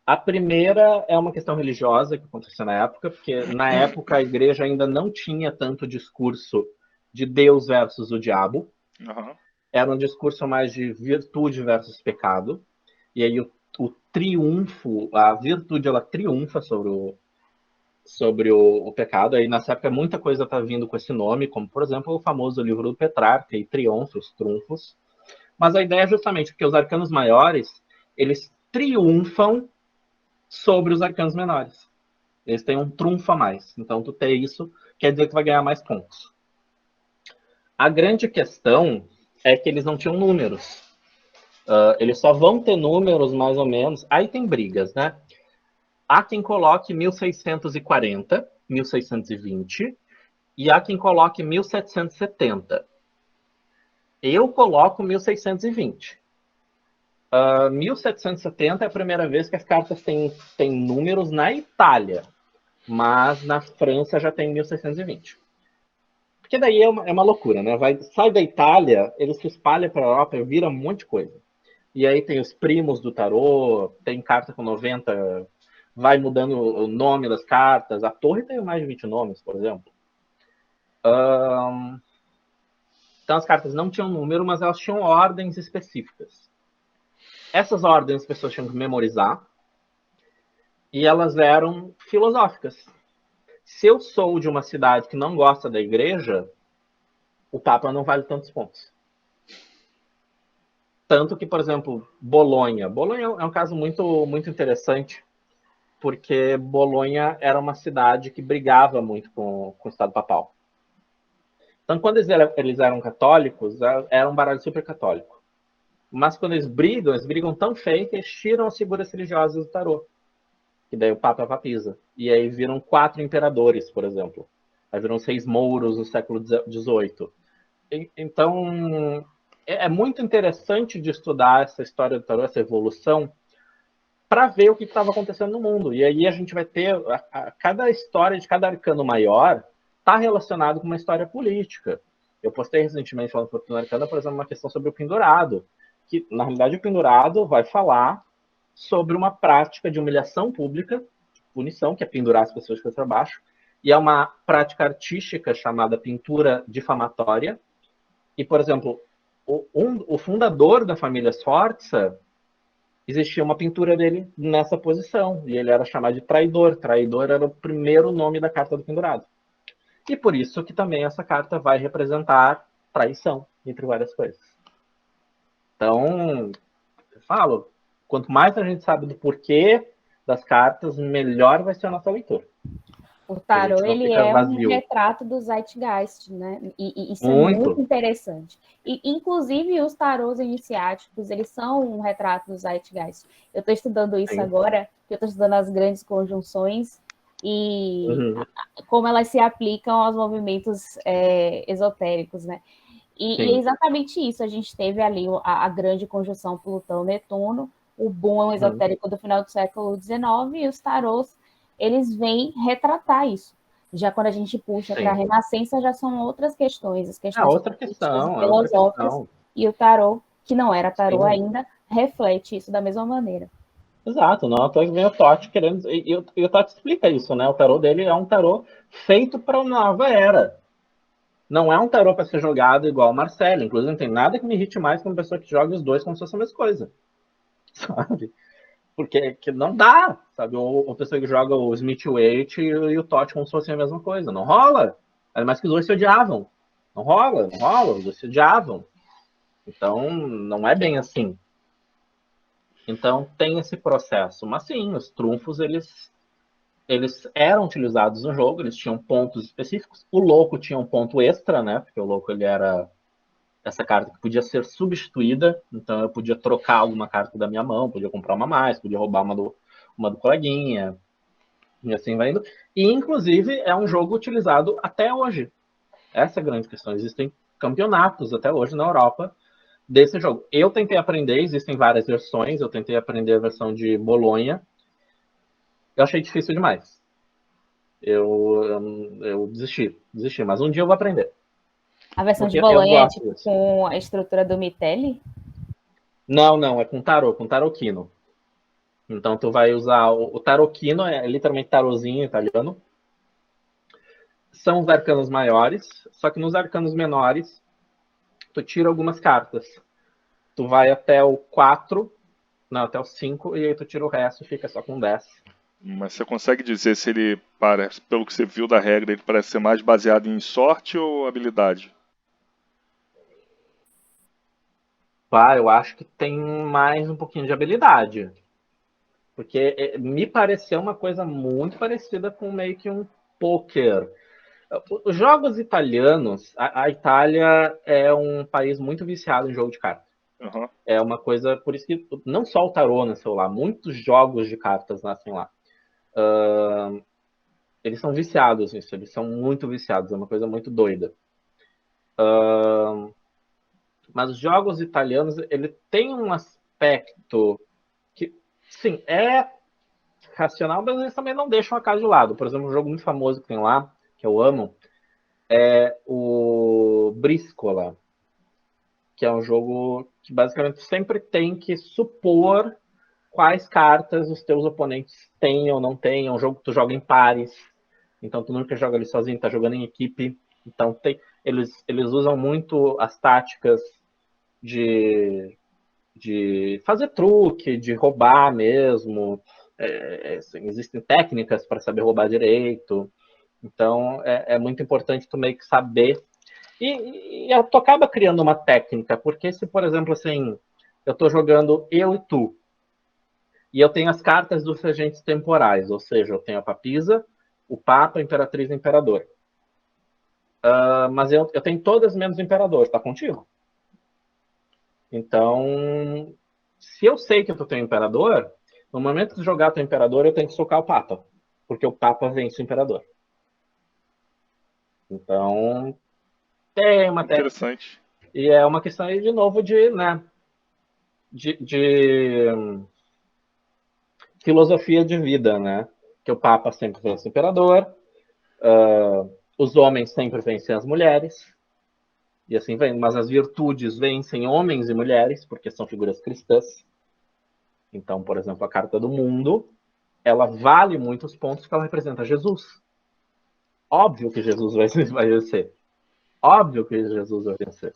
A primeira é uma questão religiosa que aconteceu na época, porque na época a igreja ainda não tinha tanto discurso de Deus versus o diabo. Aham. Era um discurso mais de virtude versus pecado. E aí o triunfo, a virtude, ela triunfa sobre o pecado. Aí nessa época muita coisa está vindo com esse nome, como por exemplo o famoso livro do Petrarca, e Triunfo, os trunfos. Mas a ideia é justamente porque os arcanos maiores, eles triunfam sobre os arcanos menores. Eles têm um trunfo a mais. Então, tu ter isso quer dizer que tu vai ganhar mais pontos. A grande questão é que eles não tinham números. Eles só vão ter números, mais ou menos. Aí tem brigas, né? Há quem coloque 1640, 1620, e há quem coloque 1770. Eu coloco 1620. 1770 é a primeira vez que as cartas têm números na Itália, mas na França já tem 1620. Porque daí é uma loucura, né? Sai da Itália, ele se espalha para a Europa e vira um monte de coisa. E aí tem os primos do tarô, tem carta com 90, vai mudando o nome das cartas. A torre tem mais de 20 nomes, por exemplo. Então as cartas não tinham número, mas elas tinham ordens específicas. Essas ordens as pessoas tinham que memorizar, e elas eram filosóficas. Se eu sou de uma cidade que não gosta da igreja, o Papa não vale tantos pontos. Tanto que, por exemplo, Bolonha. Bolonha é um caso muito, muito interessante, porque Bolonha era uma cidade que brigava muito com o Estado Papal. Então, quando eles eram católicos, era um baralho super católico. Mas quando eles brigam tão feio que eles tiram as figuras religiosas do tarô. Que daí o Papa papisa. E aí viram 4 imperadores, por exemplo. Aí viram 6 mouros no século XVIII. Então, é muito interessante de estudar essa história do tarô, essa evolução, para ver o que estava acontecendo no mundo. E aí a gente vai ter... cada história de cada arcano maior está relacionado com uma história política. Eu postei recentemente falando sobre o arcano, por exemplo, uma questão sobre o pendurado. Que, na realidade, o pendurado vai falar sobre uma prática de humilhação pública, de punição, que é pendurar as pessoas de cabeça para baixo, e é uma prática artística chamada pintura difamatória. E, por exemplo, o fundador da família Sforza, existia uma pintura dele nessa posição, e ele era chamado de traidor. Traidor era o primeiro nome da carta do pendurado. E por isso que também essa carta vai representar traição, entre várias coisas. Então, eu falo, quanto mais a gente sabe do porquê das cartas, melhor vai ser a nossa leitura. O tarô, ele é um retrato do Zeitgeist, né? E isso é muito interessante. E, inclusive, os tarôs iniciáticos, eles são um retrato do Zeitgeist. Eu estou estudando isso agora, eu estou estudando as grandes conjunções e como elas se aplicam aos movimentos esotéricos, né? E é exatamente isso. A gente teve ali a grande conjunção Plutão-Netuno, o boom esotérico do final do século XIX, e os tarôs, eles vêm retratar isso. Já quando a gente puxa para a Renascença, já são outras questões, as questões outra questão, filosóficas, e o tarô, que não era tarô ainda, reflete isso da mesma maneira. Exato, não, então vem o Totti querendo, e o Totti explica isso, né? O tarô dele é um tarô feito para uma nova era. Não é um tarô para ser jogado igual o Marcelo. Inclusive, não tem nada que me irrite mais que uma pessoa que joga os dois como se fosse a mesma coisa. Sabe? Porque que não dá, sabe? Ou a pessoa que joga o Smith Waite e o Totti como se fosse a mesma coisa. Não rola. Ainda mais que os dois se odiavam. Não rola, os dois se odiavam. Então, não é bem assim. Então, tem esse processo. Mas sim, os trunfos, eles eram utilizados no jogo, eles tinham pontos específicos. O louco tinha um ponto extra, né? Porque o louco, ele era essa carta que podia ser substituída, então eu podia trocar alguma carta da minha mão, podia comprar uma a mais, podia roubar uma do coleguinha, e assim vai indo. E, inclusive, é um jogo utilizado até hoje. Essa é a grande questão. Existem campeonatos até hoje na Europa desse jogo. Eu tentei aprender, existem várias versões, eu tentei aprender a versão de Bolonha. Eu achei difícil demais. Eu desisti, mas um dia eu vou aprender. A versão de Porque eu Bolonha é gosto tipo disso. com a estrutura do Mitelli? Não, é com tarocchino. Então tu vai usar o tarocchino, é literalmente tarozinho italiano. São os arcanos maiores, só que nos arcanos menores tu tira algumas cartas. Tu vai até o 4, não, até o 5, e aí tu tira o resto e fica só com 10. Mas você consegue dizer se ele parece, pelo que você viu da regra, ele parece ser mais baseado em sorte ou habilidade? Eu acho que tem mais um pouquinho de habilidade. Porque me pareceu uma coisa muito parecida com meio que um poker. Os jogos italianos, a Itália é um país muito viciado em jogo de cartas. Uhum. É uma coisa, por isso que não só o tarô nasceu lá, muitos jogos de cartas nascem lá. Eles são viciados nisso, eles são muito viciados, é uma coisa muito doida. Mas os jogos italianos, ele tem um aspecto que, sim, é racional, mas eles também não deixam a casa de lado. Por exemplo, um jogo muito famoso que tem lá, que eu amo, é o Briscola, que é um jogo que basicamente sempre tem que supor quais cartas os teus oponentes têm ou não têm. É um jogo que tu joga em pares, então tu nunca joga ali sozinho, tá jogando em equipe. Então eles usam muito as táticas de fazer truque, de roubar mesmo. Assim, existem técnicas para saber roubar direito. Então é muito importante tu meio que saber. E tu acaba criando uma técnica, porque se, por exemplo, assim, eu estou jogando eu e tu, e eu tenho as cartas dos regentes temporais, ou seja, eu tenho a papisa, o papa, a imperatriz e o imperador. Mas eu tenho todas menos o imperador, tá contigo? Então, se eu sei que eu tenho imperador, no momento de jogar teu imperador, eu tenho que socar o papa, porque o papa vence o imperador. Então, tem uma técnica. Interessante. E é uma questão aí, de novo, né, de filosofia de vida, né? Que o Papa sempre vence o imperador, os homens sempre vencem as mulheres, e assim vem. Mas as virtudes vencem homens e mulheres, porque são figuras cristãs. Então, por exemplo, a Carta do Mundo, ela vale muitos pontos porque ela representa Jesus. Óbvio que Jesus vai vencer. Óbvio que Jesus vai vencer.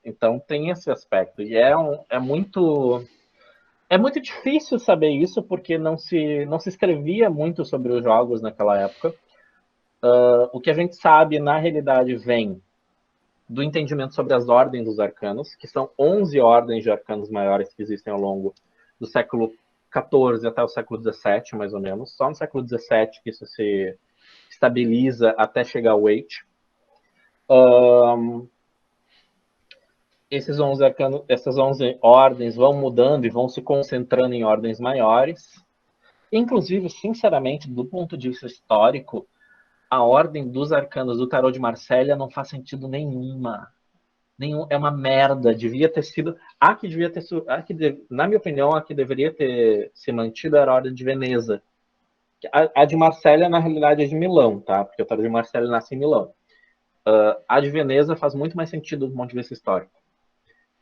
Então tem esse aspecto. E é muito difícil saber isso, porque não se escrevia muito sobre os jogos naquela época. O que a gente sabe, na realidade, vem do entendimento sobre as ordens dos arcanos, que são 11 ordens de arcanos maiores que existem ao longo do século XIV até o século XVII, mais ou menos. Só no século XVII que isso se estabiliza até chegar ao Waite. Esses 11 arcanos, essas 11 ordens vão mudando e vão se concentrando em ordens maiores. Inclusive, sinceramente, do ponto de vista histórico, a ordem dos arcanos do Tarot de Marsella não faz sentido nenhuma. É uma merda. Devia ter sido. Na minha opinião, a que deveria ter se mantido era a ordem de Veneza. A de Marsella, na realidade, é de Milão, tá? Porque o Tarot de Marsella nasce em Milão. A de Veneza faz muito mais sentido do ponto de vista histórico.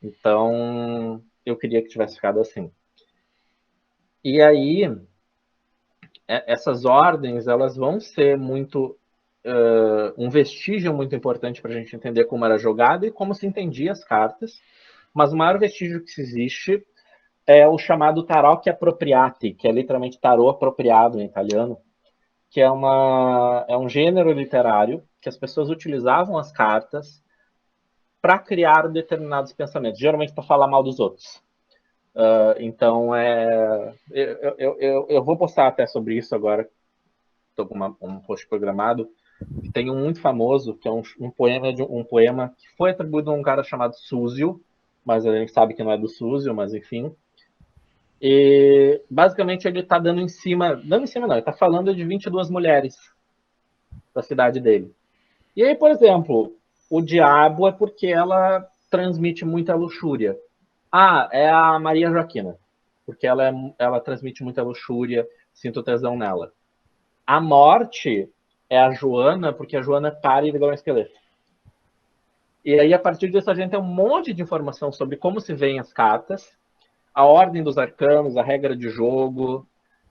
Então, eu queria que tivesse ficado assim. E aí, essas ordens, elas vão ser muito um vestígio muito importante para a gente entender como era jogado e como se entendia as cartas. Mas o maior vestígio que existe é o chamado tarocchi appropriati, que é literalmente tarô apropriado em italiano, que é um gênero literário que as pessoas utilizavam as cartas para criar determinados pensamentos, geralmente para falar mal dos outros. Então, eu vou postar até sobre isso agora. Estou com um post programado. Tem um muito famoso, que é um poema que foi atribuído a um cara chamado Súzio, mas a gente sabe que não é do Súzio, mas enfim. E basicamente ele está dando em cima não, ele está falando de 22 mulheres da cidade dele. E aí, por exemplo, o diabo é porque ela transmite muita luxúria. Ah, é a Maria Joaquina, porque ela transmite muita luxúria, sinto tesão nela. A morte é a Joana, porque a Joana para e igual um esqueleto. E aí, a partir disso, a gente tem um monte de informação sobre como se veem as cartas, a ordem dos arcanos, a regra de jogo.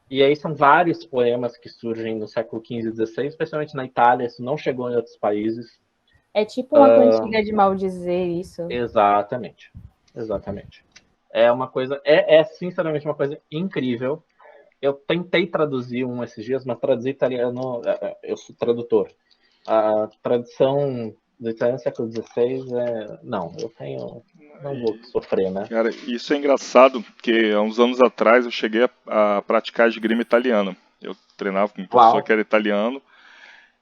E aí são vários poemas que surgem no século XV e XVI, especialmente na Itália, isso não chegou em outros países. É tipo uma cantiga de maldizer isso. Exatamente. Exatamente. É uma coisa, sinceramente uma coisa incrível. Eu tentei traduzir um esses dias, mas traduzir italiano, eu sou tradutor. A tradução do italiano do século XVI não, não vou sofrer, né? Cara, isso é engraçado, porque há uns anos atrás eu cheguei a praticar esgrima italiana. Eu treinava com um professor que era italiano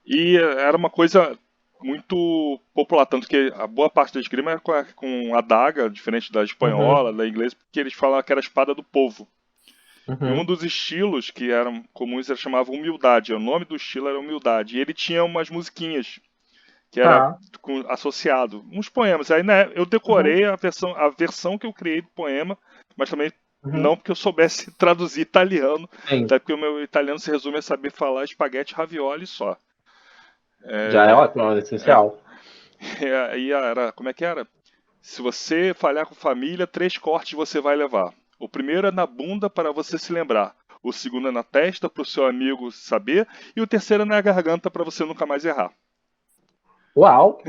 e era uma coisa muito popular, tanto que a boa parte da esgrima é com adaga, diferente da espanhola, da inglesa, porque eles falavam que era a espada do povo. E um dos estilos que eram comuns era chamava humildade. O nome do estilo era humildade. E ele tinha umas musiquinhas que era associado, uns poemas. Aí, né, eu decorei a versão que eu criei do poema, mas também não porque eu soubesse traduzir italiano, até porque o meu italiano se resume a saber falar espaguete ravioli só. Já é ótimo, é essencial. Aí era, como é que era? Se você falhar com família, 3 cortes você vai levar. O primeiro é na bunda para você se lembrar. O segundo é na testa para o seu amigo saber. E o terceiro é na garganta para você nunca mais errar. Uau!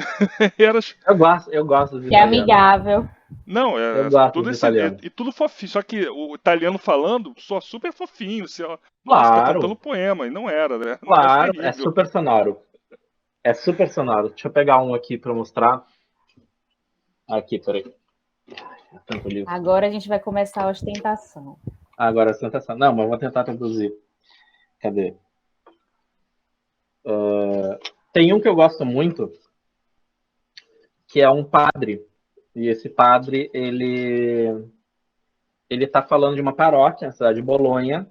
Era... Eu gosto de que é amigável. Não, eu gosto tudo italiano. E tudo fofinho. Só que o italiano falando só super fofinho. Você, ó, claro. Você tá cantando poema. E não era, né? Claro, é super sonoro. É super sonoro. Deixa eu pegar um aqui para mostrar. Aqui, peraí. Agora a gente vai começar a ostentação. Agora a ostentação. Não, mas vou tentar traduzir. Cadê? Tem um que eu gosto muito, que é um padre. E esse padre, ele tá falando de uma paróquia na cidade de Bolonha.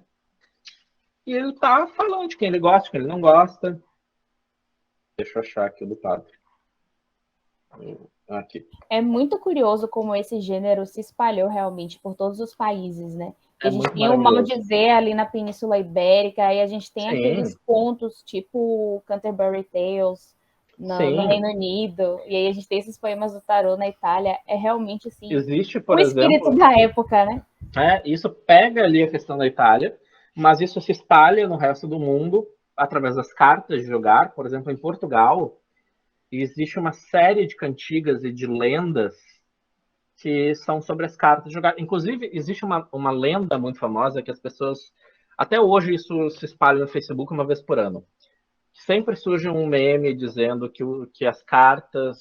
E ele tá falando de quem ele gosta, de quem ele não gosta. Deixa eu achar aqui o do padre. Aqui. É muito curioso como esse gênero se espalhou realmente por todos os países, né? A gente tem o maldizer ali na Península Ibérica, aí a gente tem aqueles contos tipo Canterbury Tales no Reino Unido, e aí a gente tem esses poemas do tarô na Itália. É realmente assim, existe, por o espírito da época, né? Isso pega ali a questão da Itália, mas isso se espalha no resto do mundo através das cartas de jogar. Por exemplo, em Portugal, existe uma série de cantigas e de lendas que são sobre as cartas de jogar. Inclusive, existe uma lenda muito famosa que as pessoas... Até hoje isso se espalha no Facebook uma vez por ano. Sempre surge um meme dizendo que as cartas,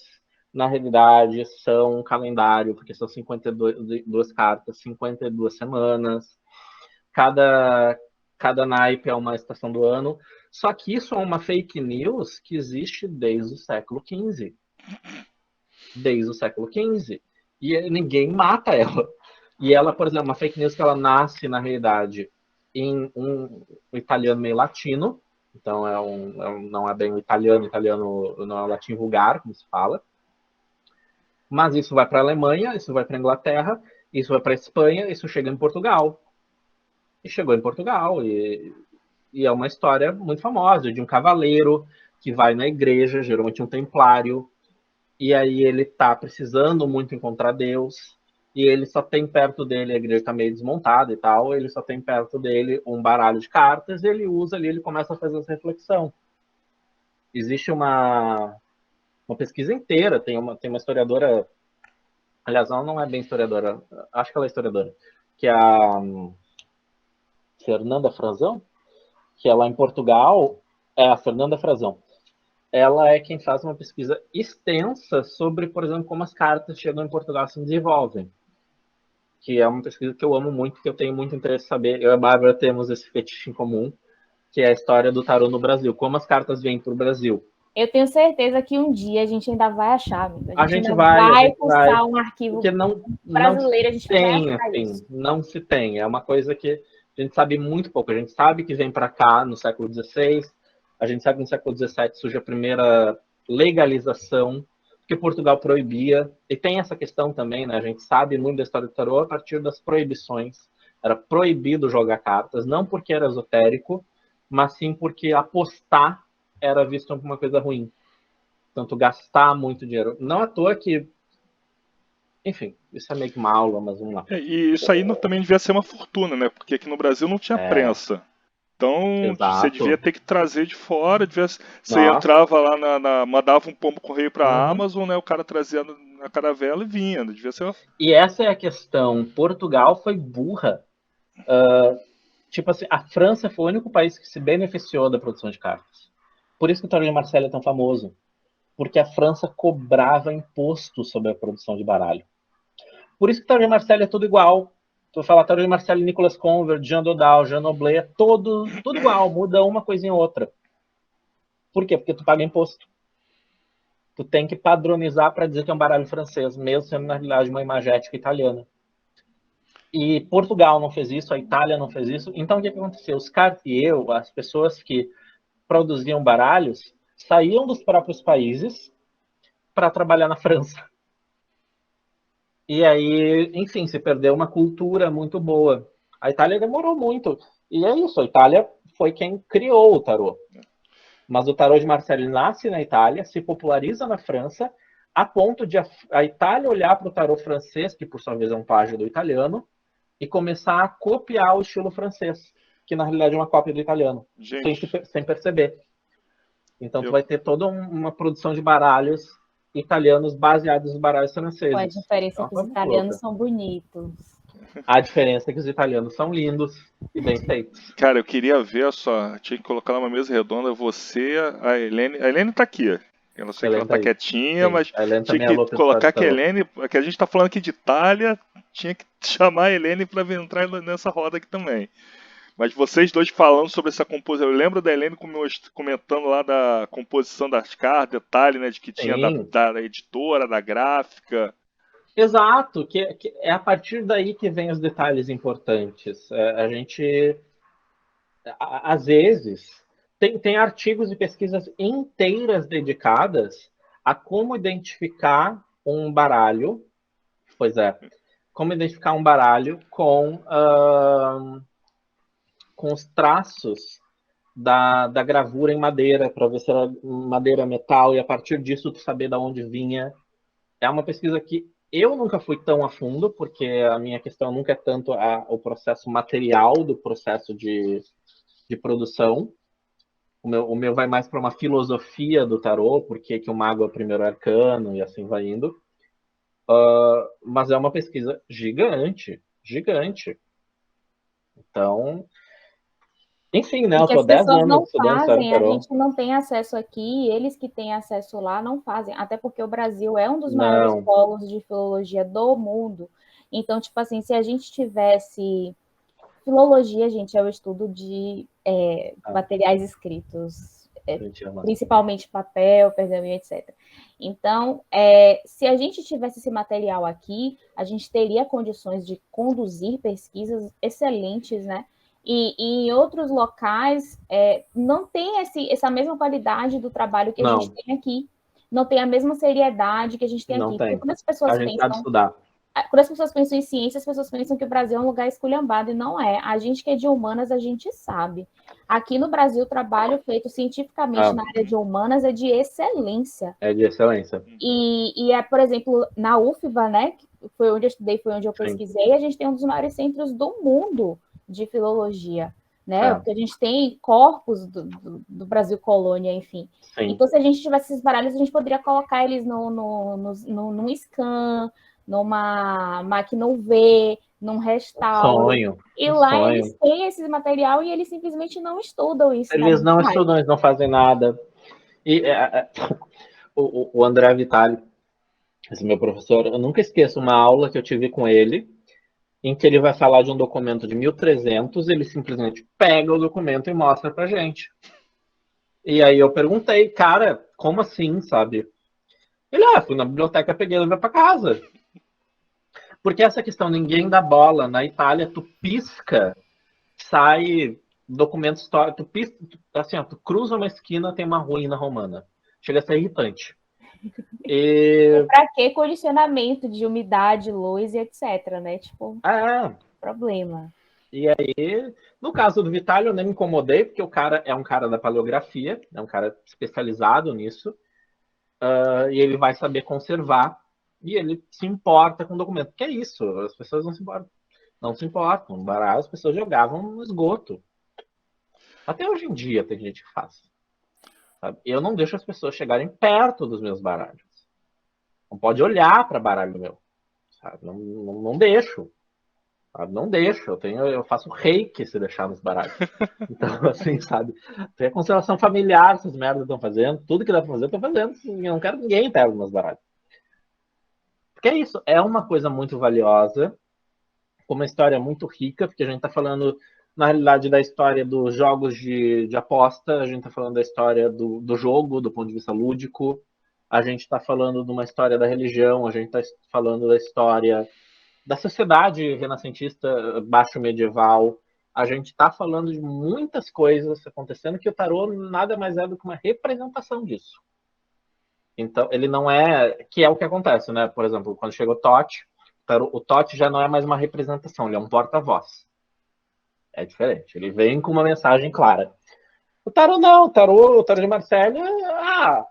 na realidade, são um calendário, porque são 52 cartas, 52 semanas. Cada naipe é uma estação do ano. Só que isso é uma fake news que existe desde o século XV. Desde o século XV. E ninguém mata ela. E ela, por exemplo, uma fake news que ela nasce, na realidade, em um italiano meio latino. Então, não é bem o italiano não é o latim vulgar, como se fala. Mas isso vai para a Alemanha, isso vai para a Inglaterra, isso vai para a Espanha, isso chega em Portugal. E chegou em Portugal, e é uma história muito famosa, de um cavaleiro que vai na igreja, geralmente um templário, e aí ele tá precisando muito encontrar Deus, e ele só tem perto dele, a igreja tá meio desmontada e tal, ele só tem perto dele um baralho de cartas, ele usa ali, ele começa a fazer essa reflexão. Existe uma pesquisa inteira, tem uma historiadora, aliás, ela não é bem historiadora, acho que ela é historiadora, que é a Fernanda Frazão, que ela em Portugal, é a Fernanda Frazão. Ela é quem faz uma pesquisa extensa sobre, por exemplo, como as cartas chegam em Portugal e se desenvolvem. Que é uma pesquisa que eu amo muito, que eu tenho muito interesse em saber. Eu e a Bárbara temos esse fetiche em comum, que é a história do tarô no Brasil. Como as cartas vêm para o Brasil. Eu tenho certeza que um dia a gente ainda vai achar, amigo. A gente ainda vai, a vai gente vai. pulsar um arquivo Porque não brasileiro, a gente vai tem, achar assim, isso. não se tem. É uma coisa que a gente sabe muito pouco. A gente sabe que vem para cá no século XVI, a gente sabe que no século XVII surge a primeira legalização, que Portugal proibia. E tem essa questão também, né? A gente sabe muito da história do tarô a partir das proibições. Era proibido jogar cartas, não porque era esotérico, mas sim porque apostar era visto como uma coisa ruim. Tanto gastar muito dinheiro. Não à toa que, enfim, isso é meio que uma aula, mas vamos lá. E isso aí também devia ser uma fortuna, né? Porque aqui no Brasil não tinha É, prensa. Então você devia exato. ter que trazer de fora, você Nossa. entrava lá mandava um pombo correio para a Uhum. Amazon, né? O cara trazia na caravela e vinha. Devia ser. E essa é a questão. Portugal foi burra. Tipo assim, a França foi o único país que se beneficiou da produção de cartas. Por isso que o Tarô de Marselha é tão famoso. Porque a França cobrava imposto sobre a produção de baralho. Por isso que o Tarô de Marselha é tudo igual. Tu fala Tarô de Marselha, Nicolas Convert, Jean Dodal, Jean Noblet, é tudo igual, muda uma coisinha ou outra. Por quê? Porque tu paga imposto. Tu tem que padronizar para dizer que é um baralho francês, mesmo sendo na realidade uma imagética italiana. E Portugal não fez isso, a Itália não fez isso. Então o que aconteceu? Os Cartier, as pessoas que produziam baralhos, saíam dos próprios países para trabalhar na França. E aí, enfim, se perdeu uma cultura muito boa. A Itália demorou muito. E é isso, a Itália foi quem criou o tarô. Mas o tarô de Marselli nasce na Itália, se populariza na França, a ponto de a Itália olhar para o tarô francês, que por sua vez é um plágio do italiano, e começar a copiar o estilo francês, que na realidade é uma cópia do italiano, Gente, sem perceber. Então tu eu, vai ter toda uma produção de baralhos italianos baseados nos baralhos Com a franceses. É diferença uma que os coisa muito italianos louca. são bonitos. A diferença é que os italianos são lindos e bem feitos. cara, eu queria ver só. Tinha que colocar numa mesa redonda você, a Helene. A Helene tá aqui. Eu não sei que ela Helene tá tá aí. quietinha, Sim. mas A Helene tinha também é que louca de história colocar de que a tarô. Helene, que a gente tá falando aqui de Itália, tinha que chamar a Helene pra entrar nessa roda aqui também. Mas vocês dois falando sobre essa composição, eu lembro da Helene comentando lá da composição das cartas, detalhe, né, de que tinha Sim. da editora, da gráfica. Exato, que é a partir daí que vem os detalhes importantes. A gente, às vezes, tem artigos e pesquisas inteiras dedicadas a como identificar um baralho. Pois é, como identificar um baralho com os traços da gravura em madeira, para ver se era madeira, metal, e a partir disso tu saber de onde vinha. É uma pesquisa que eu nunca fui tão a fundo, porque a minha questão nunca é tanto o processo material do processo de produção. O meu vai mais para uma filosofia do tarô, porque que o mago é o primeiro arcano e assim vai indo. Mas é uma pesquisa gigante, gigante. Então, enfim, né? E Eu que tô as 10 pessoas anos não estudando história do fazem, a tarô. gente não tem acesso aqui, e eles que têm acesso lá não fazem, até porque o Brasil é um dos maiores Não, polos de filologia do mundo. Então, tipo assim, se a gente tivesse. Filologia, gente, é o estudo de materiais escritos, gente, ama. principalmente papel, pergaminho, etc. Então, se a gente tivesse esse material aqui, a gente teria condições de conduzir pesquisas excelentes, né? E em outros locais, não tem essa mesma qualidade do trabalho que a gente Não, tem aqui. Não tem a mesma seriedade que a gente tem não aqui. Porque tem. quando as A pessoas gente sabe pensam estudar. quando as pessoas pensam em ciência, as pessoas pensam que o Brasil é um lugar esculhambado, e não é. A gente que é de humanas, a gente sabe. Aqui no Brasil, o trabalho feito cientificamente Ah, na área de humanas é de excelência. é de excelência. Por exemplo, na UFBA, né, que foi onde eu estudei, foi onde eu Sim. pesquisei, a gente tem um dos maiores centros do mundo de filologia, né? Porque a gente tem corpos do Brasil colônia, enfim. Sim. Então, se a gente tivesse esses baralhos, a gente poderia colocar eles num scan, numa máquina UV, num restauro. Sonho. E Um lá sonho. eles têm esse material e eles simplesmente não estudam isso. Eles não estudam, eles não fazem nada. E o André Vitali, esse meu professor, eu nunca esqueço uma aula que eu tive com ele, em que ele vai falar de um documento de 1300, ele simplesmente pega o documento e mostra pra gente. E aí eu perguntei, cara, como assim, sabe? Ele, fui na biblioteca, peguei e levei pra casa. Porque essa questão, ninguém dá bola. Na Itália, tu pisca, sai documento histórico, tu pisca, assim, ó, tu cruza uma esquina, tem uma ruína romana. Chega a ser irritante. E para que condicionamento de umidade, luz e etc, né? Tipo, problema. E aí, no caso do Vitalio, eu nem me incomodei, porque o cara é um cara da paleografia, é um cara especializado nisso, e ele vai saber conservar, e ele se importa com o documento. Que é isso, as pessoas não se importam. Não se importam. No baralho, as pessoas jogavam no esgoto. Até hoje em dia tem gente que faz. Sabe? Eu não deixo as pessoas chegarem perto dos meus baralhos. Não pode olhar para baralho meu. Sabe? Não deixo. Sabe? Não deixo. Eu faço reiki se deixar nos baralhos. Então, assim, sabe? Tem a constelação familiar, essas merdas estão fazendo. Tudo que dá para fazer, estão fazendo. Eu não quero ninguém perto dos meus baralhos. Porque é isso. É uma coisa muito valiosa. Com uma história muito rica, porque a gente está falando, na realidade, da história dos jogos de aposta, a gente está falando da história do jogo, do ponto de vista lúdico, a gente está falando de uma história da religião, a gente está falando da história da sociedade renascentista, baixo medieval, a gente está falando de muitas coisas acontecendo que o tarô nada mais é do que uma representação disso. Então, ele não é... Que é o que acontece, né? Por exemplo, quando chega o Totti já não é mais uma representação, ele é um porta-voz. É diferente, ele vem com uma mensagem clara. O tarô não, o tarô de Marselha,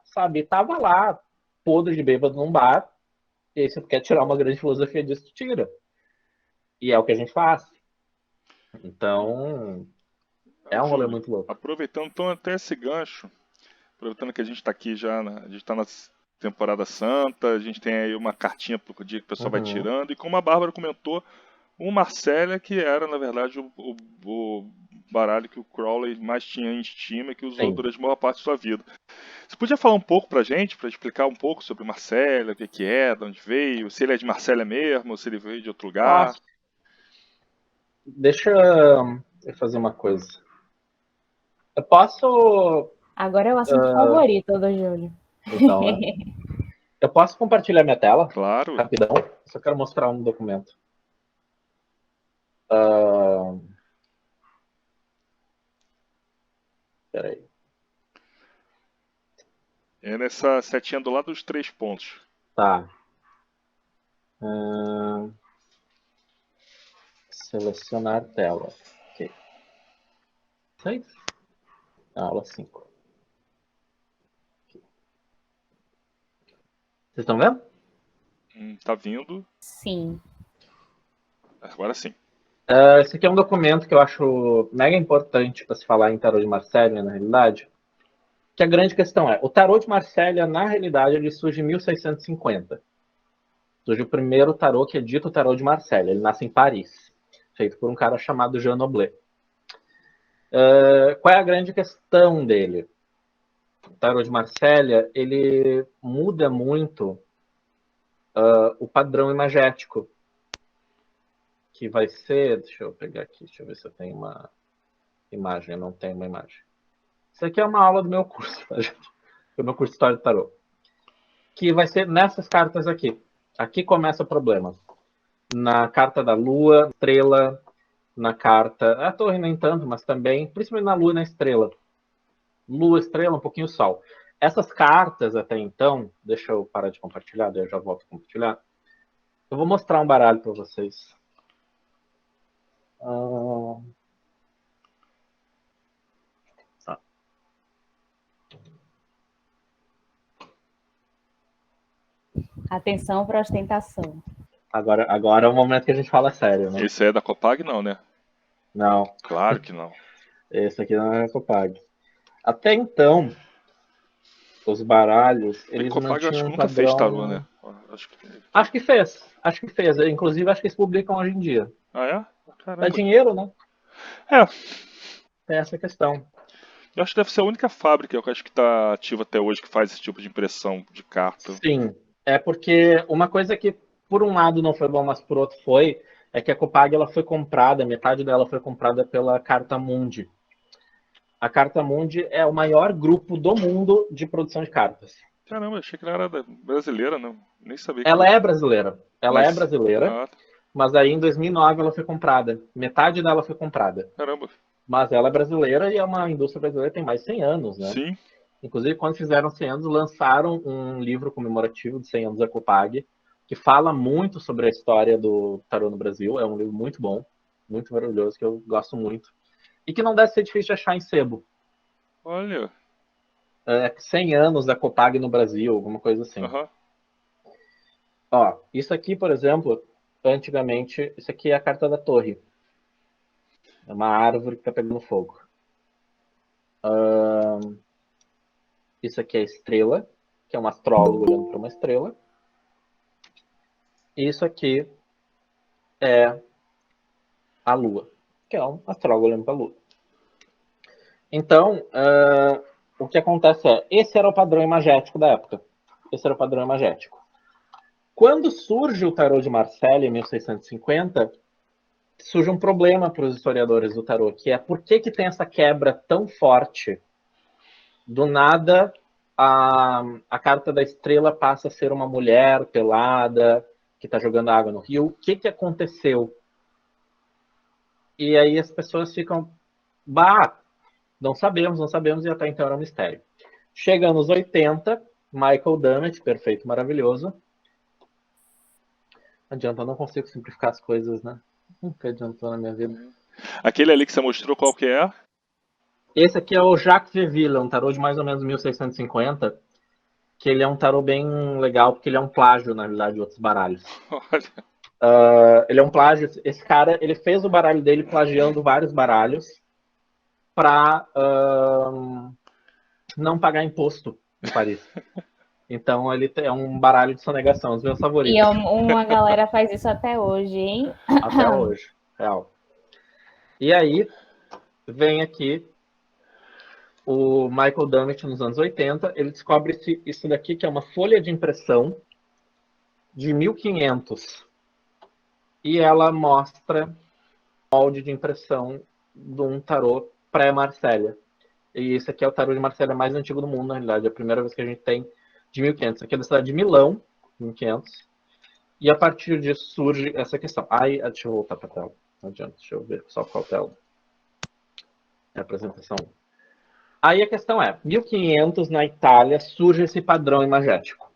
sabe, tava lá, podre de bêbado num bar, e aí você quer tirar uma grande filosofia disso, tu tira. E é o que a gente faz. Então, é um rolê muito louco. Aproveitando então até esse gancho, aproveitando que a gente está aqui já, a gente está na temporada santa, a gente tem aí uma cartinha pro dia que o pessoal vai tirando, e como a Bárbara comentou, o Marselha, que era, na verdade, o baralho que o Crowley mais tinha em estima e que usou durante boa parte da sua vida. Você podia falar um pouco pra gente, pra explicar um pouco sobre o Marselha, o que é, de onde veio, se ele é de Marselha mesmo, ou se ele veio de outro lugar? Nossa. Deixa eu fazer uma coisa. Eu posso... Agora é o assunto favorito do Júlio. Então, né? Eu posso compartilhar minha tela? Claro. Rapidão. Só quero mostrar um documento. Peraí. É nessa setinha do lado dos 3 pontos. Tá. Selecionar tela. Ok. 6? Aula 5. Vocês estão vendo? Tá vindo. Sim. Agora sim. Esse aqui é um documento que eu acho mega importante para se falar em tarô de Marselha, na realidade. Que a grande questão é, o tarô de Marselha, na realidade, ele surge em 1650. Surge o primeiro tarô que é dito tarô de Marselha. Ele nasce em Paris, feito por um cara chamado Jean Noblet. Qual é a grande questão dele? O tarô de Marselha, ele muda muito o padrão imagético. Que vai ser... Deixa eu pegar aqui, deixa eu ver se eu tenho uma imagem. Eu não tenho uma imagem. Isso aqui é uma aula do meu curso, tá, gente? Do meu curso de História do Tarô. Que vai ser nessas cartas aqui. Aqui começa o problema. Na carta da Lua, estrela, na carta... A torre nem tanto, mas também, principalmente na Lua e na estrela. Lua, estrela, um pouquinho Sol. Essas cartas até então... Deixa eu parar de compartilhar, daí eu já volto a compartilhar. Eu vou mostrar um baralho para vocês. Atenção para a ostentação. Agora é o momento que a gente fala sério, né? Esse é da Copag, não, né? Não. Claro que não. Esse aqui não é Copag. Até então, os baralhos, eles Copag, mantinham acho que um nunca fez padrão... tarô, né? Acho que fez. Inclusive, acho que eles publicam hoje em dia. Ah, é? Dá Caramba. dinheiro, né? É. Tem essa questão. Eu acho que deve ser a única fábrica, eu acho que está ativa até hoje, que faz esse tipo de impressão de carta. Sim. É porque uma coisa que, por um lado, não foi bom, mas por outro foi, é que a Copag ela foi comprada, metade dela foi comprada pela Carta Mundi. A Carta Mundi é o maior grupo do mundo de produção de cartas. Caramba, achei que ela era brasileira, não. Nem sabia que Ela é brasileira. Ela é Mas... brasileira, Ah, mas aí em 2009 ela foi comprada. Metade dela foi comprada. caramba. Mas ela é brasileira e é uma indústria brasileira que tem mais de 100 anos, né? Sim. Inclusive, quando fizeram 100 anos, lançaram um livro comemorativo de 100 anos da Copag, que fala muito sobre a história do tarô no Brasil. É um livro muito bom, muito maravilhoso, que eu gosto muito. E que não deve ser difícil de achar em sebo. Olha. 100 anos da Copag no Brasil, alguma coisa assim. Aham. Ó, isso aqui, por exemplo, antigamente, isso aqui é a carta da torre. É uma árvore que está pegando fogo. Isso aqui é a estrela, que é um astrólogo olhando para uma estrela. E isso aqui é a lua, que é um astrólogo olhando para a lua. Então, o que acontece é, esse era o padrão imagético da época. Esse era o padrão imagético. Quando surge o tarô de Marselha, em 1650, surge um problema para os historiadores do tarô, que é por que tem essa quebra tão forte? Do nada, a carta da estrela passa a ser uma mulher pelada, que está jogando água no rio. O que aconteceu? E aí as pessoas ficam, não sabemos, e até então era um mistério. Chega anos 80, Michael Dummett, perfeito, maravilhoso. Não adianta, eu não consigo simplificar as coisas, né? Nunca adiantou na minha vida. Aquele ali que você mostrou, qual que é? Esse aqui é o Jacques Veville, um tarô de mais ou menos 1650, que ele é um tarô bem legal, porque ele é um plágio, na realidade, de outros baralhos. Olha. Ele é um plágio. Esse cara, ele fez o baralho dele plagiando vários baralhos para não pagar imposto em Paris. Então ele é um baralho de sonegação, os meus favoritos. E uma galera faz isso até hoje, hein? Até hoje, real. E aí, vem aqui o Michael Dummett nos anos 80, ele descobre isso daqui, que é uma folha de impressão de 1500. E ela mostra o molde de impressão de um tarô pré-Marsella. E esse aqui é o tarô de Marsella mais antigo do mundo, na realidade. É a primeira vez que a gente tem de 1500. Aqui é da cidade de Milão, 1500. E a partir disso surge essa questão. Deixa eu voltar para a tela. Não adianta, deixa eu ver só qual tela. É a apresentação. Aí a questão é, 1500 na Itália surge esse padrão imagético.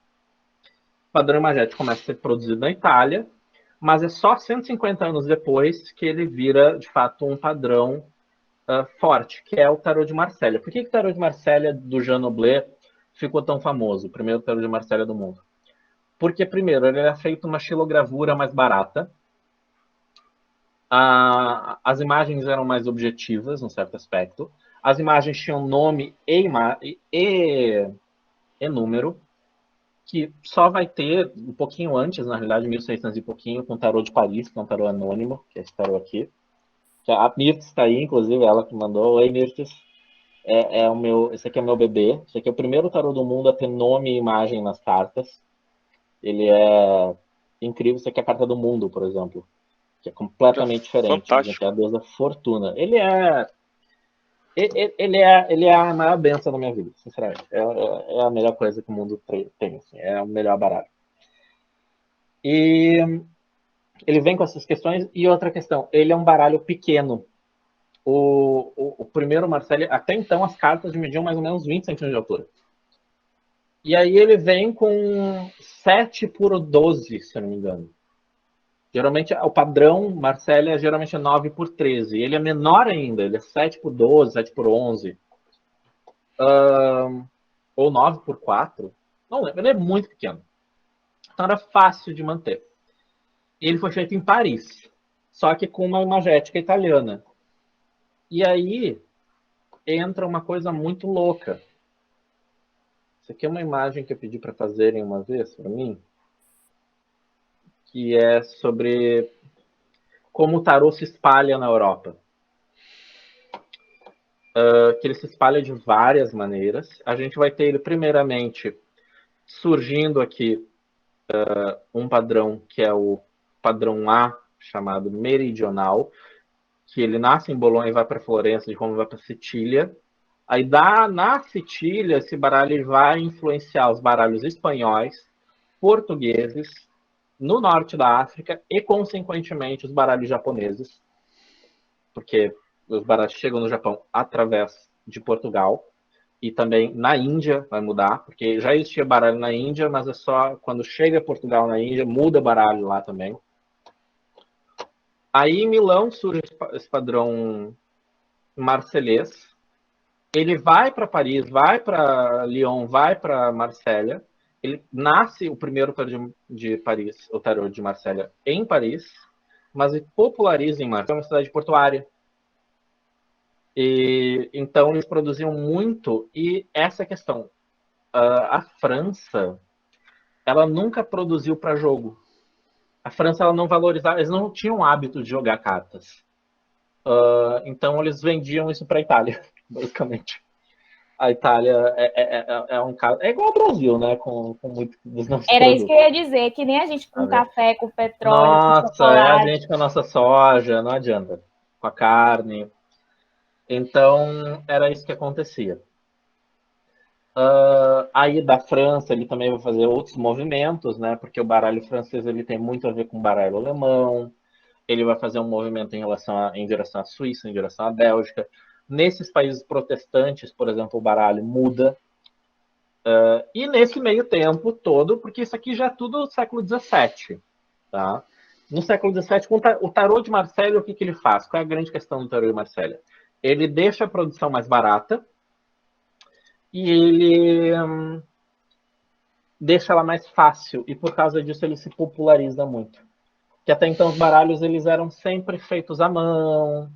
O padrão imagético começa a ser produzido na Itália, mas é só 150 anos depois que ele vira, de fato, um padrão forte, que é o tarô de Marselha. Por que o tarô de Marselha do Jean Noblet ficou tão famoso? O primeiro tarô de Marselha do mundo. Porque, primeiro, ele era feito uma xilogravura mais barata. As imagens eram mais objetivas, num certo aspecto. As imagens tinham nome e número, que só vai ter um pouquinho antes, na realidade, 1600 e pouquinho, com o tarô de Paris, que é um tarô anônimo, que é esse tarô aqui. A Mirtes está aí, inclusive, ela que mandou. Oi, Mirtes. Esse aqui é o meu bebê. Esse aqui é o primeiro tarô do mundo a ter nome e imagem nas cartas. Ele é incrível. Esse aqui é a carta do mundo, por exemplo, que é completamente diferente. Fantástico. É a deusa Fortuna. Ele é a maior benção da minha vida, sinceramente. É a melhor coisa que o mundo tem. Assim. É o melhor baralho. E ele vem com essas questões. E outra questão, ele é um baralho pequeno. O primeiro Marselha, até então as cartas mediam mais ou menos 20 centímetros de altura. E aí ele vem com 7 por 12, se eu não me engano. Geralmente o padrão Marselha geralmente é 9 por 13. Ele é menor ainda, ele é 7 por 12, 7 por 11. Ou 9 por 4. Não lembro, ele é muito pequeno. Então era fácil de manter. Ele foi feito em Paris, só que com uma imagética italiana. E aí entra uma coisa muito louca. Isso aqui é uma imagem que eu pedi para fazerem uma vez para mim, que é sobre como o tarô se espalha na Europa. Que ele se espalha de várias maneiras. A gente vai ter ele, primeiramente, surgindo aqui um padrão que é o padrão A, chamado meridional, que ele nasce em Bolonha e vai para Florença, de Roma vai para Sicília. Aí na Sicília, esse baralho ele vai influenciar os baralhos espanhóis, portugueses, no norte da África e, consequentemente, os baralhos japoneses, porque os baralhos chegam no Japão através de Portugal. E também na Índia vai mudar, porque já existia baralho na Índia, mas é só quando chega Portugal na Índia, muda baralho lá também. Aí em Milão surge esse padrão marselhês. Ele vai para Paris, vai para Lyon, vai para Marsella. Ele nasce o primeiro tarô de Paris, o tarô de Marsella, em Paris, mas ele populariza em Marsella, é uma cidade portuária. E então eles produziam muito, e essa questão, a França, ela nunca produziu para jogo. A França ela não valorizava, eles não tinham o hábito de jogar cartas. Então eles vendiam isso para a Itália, basicamente. A Itália é um caso. É igual ao Brasil, né? Com muitos dos nossos Era isso que eu produtos. ia dizer, que nem a gente com Tá vendo? café, com petróleo, com Nossa, é a chocolate. gente com a nossa soja, não adianta. Com a carne. Então, era isso que acontecia. Aí da França ele também vai fazer outros movimentos, né? Porque o baralho francês ele tem muito a ver com o baralho alemão. Ele vai fazer um movimento em direção à Suíça, em direção à Bélgica. Nesses países protestantes, por exemplo, o baralho muda. E nesse meio tempo todo, porque isso aqui já é tudo século XVII, tá? No século XVII, o tarô de Marselha, o que ele faz? Qual é a grande questão do tarô de Marselha? Ele deixa a produção mais barata e ele deixa ela mais fácil, e por causa disso ele se populariza muito. Que até então os baralhos eles eram sempre feitos à mão,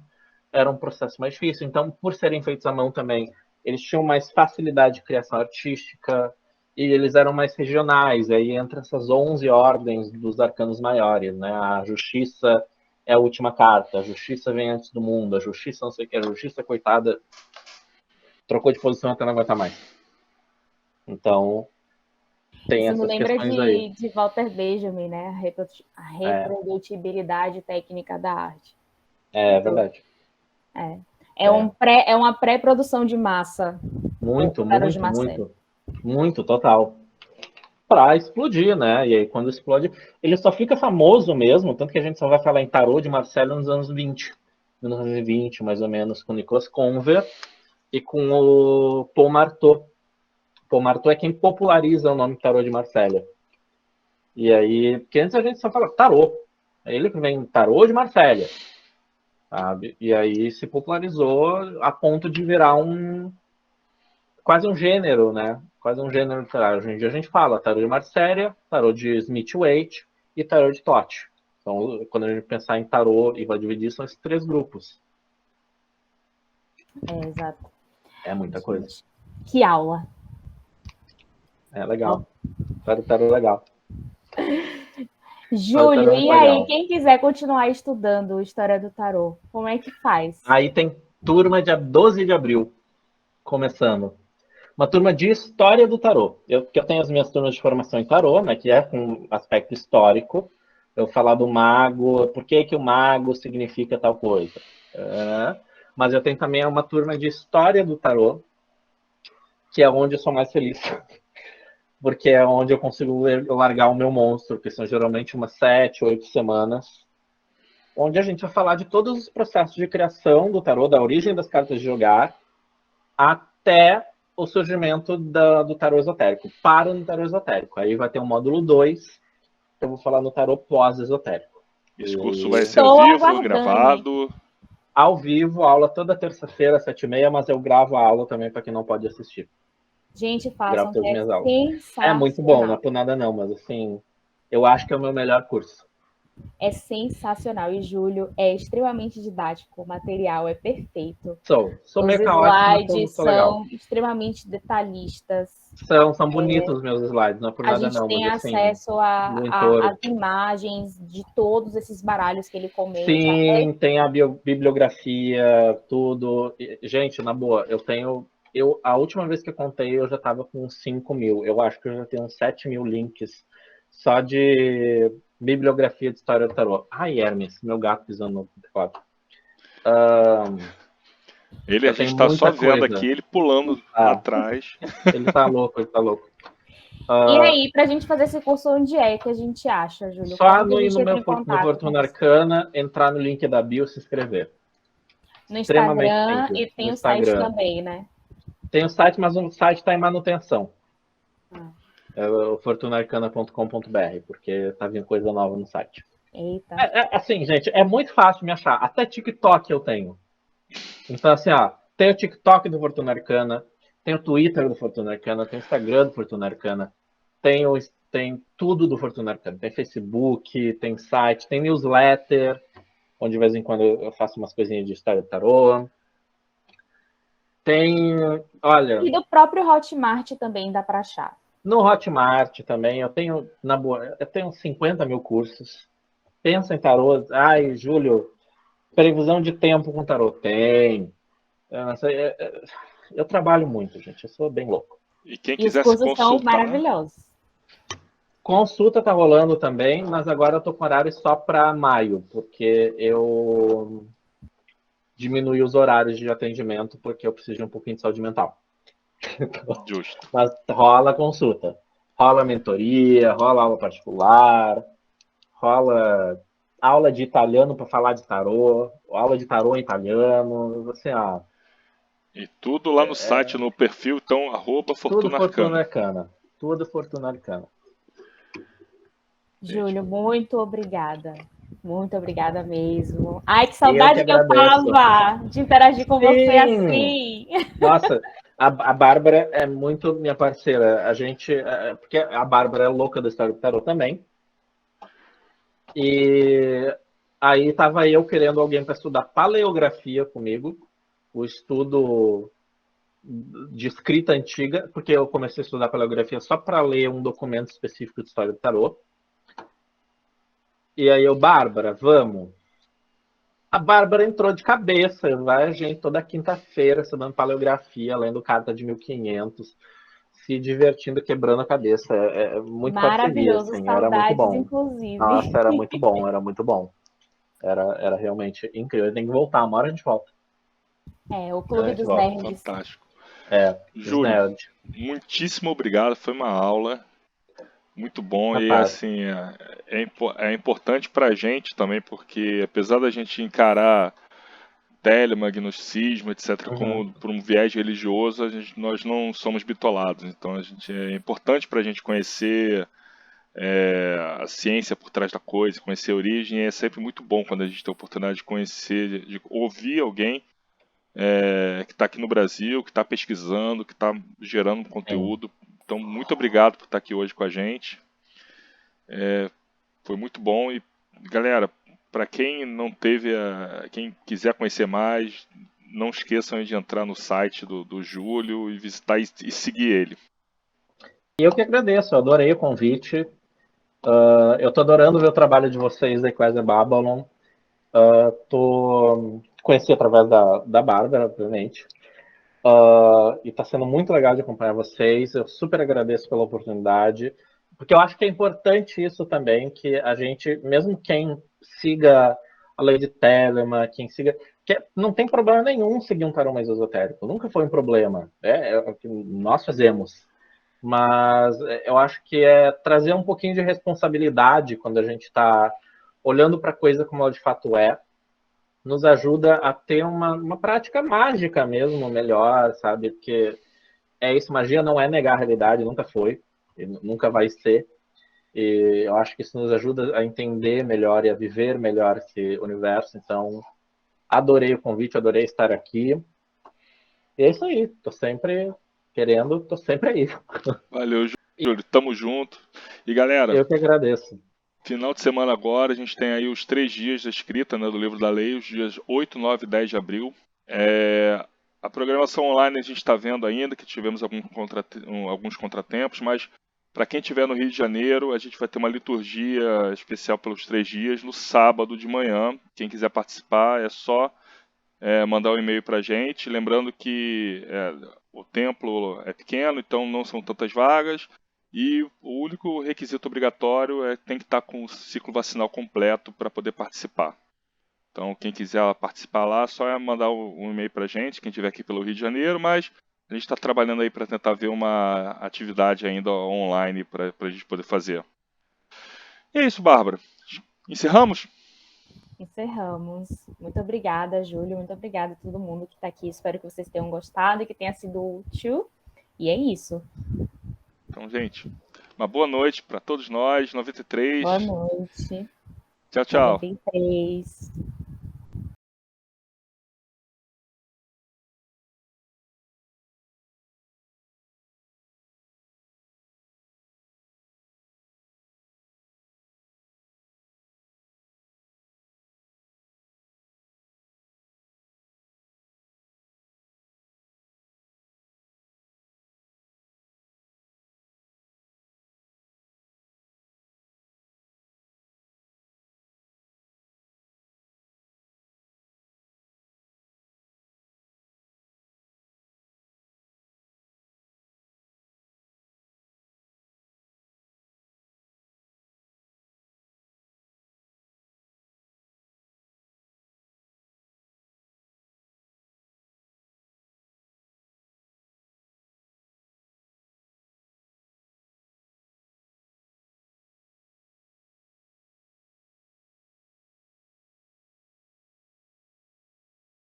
era um processo mais difícil, então por serem feitos à mão também, eles tinham mais facilidade de criação artística, e eles eram mais regionais, aí entra essas 11 ordens dos arcanos maiores, né? A justiça é a última carta, a justiça vem antes do mundo, a justiça não sei o que, a justiça, coitada, trocou de posição até não aguentar mais. Então, tem Isso me essas lembra questões aí. de Walter Benjamin, né? A É, reprodutibilidade técnica da arte. é verdade. É uma pré-produção de massa. Muito, O tarô de muito, Marcelo. muito. Muito, total. Pra explodir, né? E aí, quando explode, ele só fica famoso mesmo, tanto que a gente só vai falar em tarô de Marcelo nos anos 20. 1920, mais ou menos, com o Nicolas Conver e com o Paul Marteau. Paul Marteau é quem populariza o nome tarô de Marcelo. E aí, porque antes a gente só fala tarô. É ele que vem tarô de Marcelo, sabe? E aí se popularizou a ponto de virar quase um gênero, né? Quase um gênero literário. Hoje em dia a gente fala tarô de Marcélia, tarô de Smith-Waite e tarô de Toth. Então, quando a gente pensar em tarô e vai dividir, são esses três grupos. Exato. É muita coisa. Que aula. É legal. Tarô é legal. Júlio, Tarô e é aí, legal. quem quiser continuar estudando História do Tarô, como é que faz? Aí tem turma dia 12 de abril, começando. Uma turma de História do Tarô. Porque eu tenho as minhas turmas de formação em Tarô, né, que é com aspecto histórico. Eu falar do mago, por que o mago significa tal coisa. Mas eu tenho também uma turma de História do Tarô, que é onde eu sou mais feliz. Porque é onde eu consigo largar o meu monstro, que são geralmente umas 7, 8 semanas, onde a gente vai falar de todos os processos de criação do tarô, da origem das cartas de jogar, até o surgimento do tarô esotérico. Para no tarô esotérico. Aí vai ter um módulo 2, que eu vou falar no tarô pós-esotérico. Esse curso vai ser ao Estou vivo, aguardando. gravado. Ao vivo, aula toda terça-feira, às 7h30, mas eu gravo a aula também para quem não pode assistir. Gente, Gravo façam, que todas as é minhas aulas. É muito bom, não é sensacional. por nada não, mas assim, eu acho que é o meu melhor curso. É sensacional. E Júlio é extremamente didático, o material é perfeito. Sou Os meio caótico, mas slides sou legal. são extremamente detalhistas. São bonitos os meus slides, não é por A nada gente não, mas tem assim, acesso muito ouro. às imagens de todos esses baralhos que ele comenta. Sim, tem a bibliografia, tudo. Gente, na boa, a última vez que eu contei, eu já estava com 5.000. Eu acho que eu já tenho uns 7.000 links só de bibliografia de história do tarô. Ai, Hermes, meu gato pisando no teclado. Ele, a Eu gente tenho tá só muita vendo coisa. aqui, ele pulando Ah, atrás. ele tá louco, ele tá louco. E aí, para a gente fazer esse curso, onde é que a gente acha, Júlio? Só Como que no, a ir gente no entra meu em no contato com Fortuna você? Arcana, entrar no link da bio e se inscrever. No Extremamente Instagram simples. e No tem o site Instagram. também, né? Tem o site, mas o site está em manutenção. Ah. É o fortunarcana.com.br, porque tá vindo coisa nova no site. Eita. Assim, gente, é muito fácil me achar. Até TikTok eu tenho. Então, assim, ó, tem o TikTok do Fortuna Arcana, tem o Twitter do Fortuna Arcana, tem o Instagram do Fortuna Arcana, tem tudo do Fortuna Arcana. Tem Facebook, tem site, tem newsletter, onde de vez em quando eu faço umas coisinhas de história de tarô. Tem, olha, E do próprio Hotmart também dá para achar. no Hotmart também, eu tenho, na boa, eu tenho 50 mil cursos. Pensa em tarô. Ai, Júlio, previsão de tempo com tarô. Tem. Eu trabalho muito, gente. Eu sou bem louco. E quem E os quiser se cursos são consultar, maravilhosos. Consulta tá rolando também, mas agora eu tô com horário só para maio, porque eu diminui os horários de atendimento, porque eu preciso de um pouquinho de saúde mental. justo. Mas rola consulta. Rola mentoria, rola aula particular, rola aula de italiano para falar de tarô, aula de tarô em italiano, assim, ó, E tudo lá no site, no perfil, então, tudo @Fortuna Fortuna Arcana. Arcana. Tudo Fortuna Arcana. Gente, Júlio, muito obrigada. Muito obrigada mesmo. Ai, que Eu que saudade que eu agradeço. tava de interagir com você Sim! assim. Nossa, a Bárbara é muito minha parceira. A gente, porque a Bárbara é louca da história do tarot também. E aí tava eu querendo alguém para estudar paleografia comigo, o estudo de escrita antiga, porque eu comecei a estudar paleografia só para ler um documento específico de história do tarot. E aí eu, Bárbara, vamos. A Bárbara entrou de cabeça, vai a gente toda quinta-feira estudando paleografia, lendo carta de 1500, se divertindo, quebrando a cabeça. É muito parceria, Maravilhoso, assim, era muito saudades, bom. inclusive. Nossa, era muito bom, era muito bom. Era realmente incrível. Tem que voltar, uma hora a gente volta. É, o A Clube gente dos volta. Nerds. fantástico. Dos Júlio, nerds. muitíssimo obrigado. Foi uma aula muito bom e Capaz. assim é importante para a gente também, porque apesar da gente encarar telemagnosticismo, etc., Uhum. como por um viés religioso, nós não somos bitolados. Então é importante para a gente conhecer a ciência por trás da coisa, conhecer a origem. E é sempre muito bom quando a gente tem a oportunidade de conhecer, de ouvir alguém que está aqui no Brasil, que está pesquisando, que está gerando Sim. conteúdo. Então, muito obrigado por estar aqui hoje com a gente. Foi muito bom. E, galera, para quem não teve, quem quiser conhecer mais, não esqueçam de entrar no site do Júlio e visitar e seguir ele. E eu que agradeço, eu adorei o convite. Eu tô adorando ver o trabalho de vocês da Equasia Babylon. Conheci através da Bárbara, obviamente. E está sendo muito legal de acompanhar vocês. Eu super agradeço pela oportunidade, porque eu acho que é importante isso também, que a gente, mesmo quem siga a lei de Telemann, quem siga. Não tem problema nenhum seguir um tarô mais esotérico, nunca foi um problema. É o que nós fazemos. Mas eu acho que é trazer um pouquinho de responsabilidade quando a gente está olhando para a coisa como ela de fato é, nos ajuda a ter uma prática mágica mesmo, melhor, sabe? Porque é isso, magia não é negar a realidade, nunca foi, e nunca vai ser. E eu acho que isso nos ajuda a entender melhor e a viver melhor esse universo. Então, adorei o convite, adorei estar aqui. E é isso aí, tô sempre querendo, tô sempre aí. Valeu, Júlio. Tamo junto. E, galera, Eu que agradeço. final de semana agora, a gente tem aí os 3 dias da escrita, né, do livro da lei, os dias 8, 9 e 10 de abril. A programação online a gente está vendo ainda, que tivemos alguns contratempos, mas para quem estiver no Rio de Janeiro, a gente vai ter uma liturgia especial pelos 3 dias no sábado de manhã. Quem quiser participar é só mandar um e-mail para a gente. Lembrando que o templo é pequeno, então não são tantas vagas. E o único requisito obrigatório é que tem que estar com o ciclo vacinal completo para poder participar. Então, quem quiser participar lá, só é mandar um e-mail para a gente, quem estiver aqui pelo Rio de Janeiro, mas a gente está trabalhando aí para tentar ver uma atividade ainda online para a gente poder fazer. E é isso, Bárbara. Encerramos? Encerramos. Muito obrigada, Júlio. Muito obrigada a todo mundo que está aqui. Espero que vocês tenham gostado e que tenha sido útil. E é isso. Então, gente, uma boa noite para todos nós. 93. Boa noite. Tchau, tchau. 93.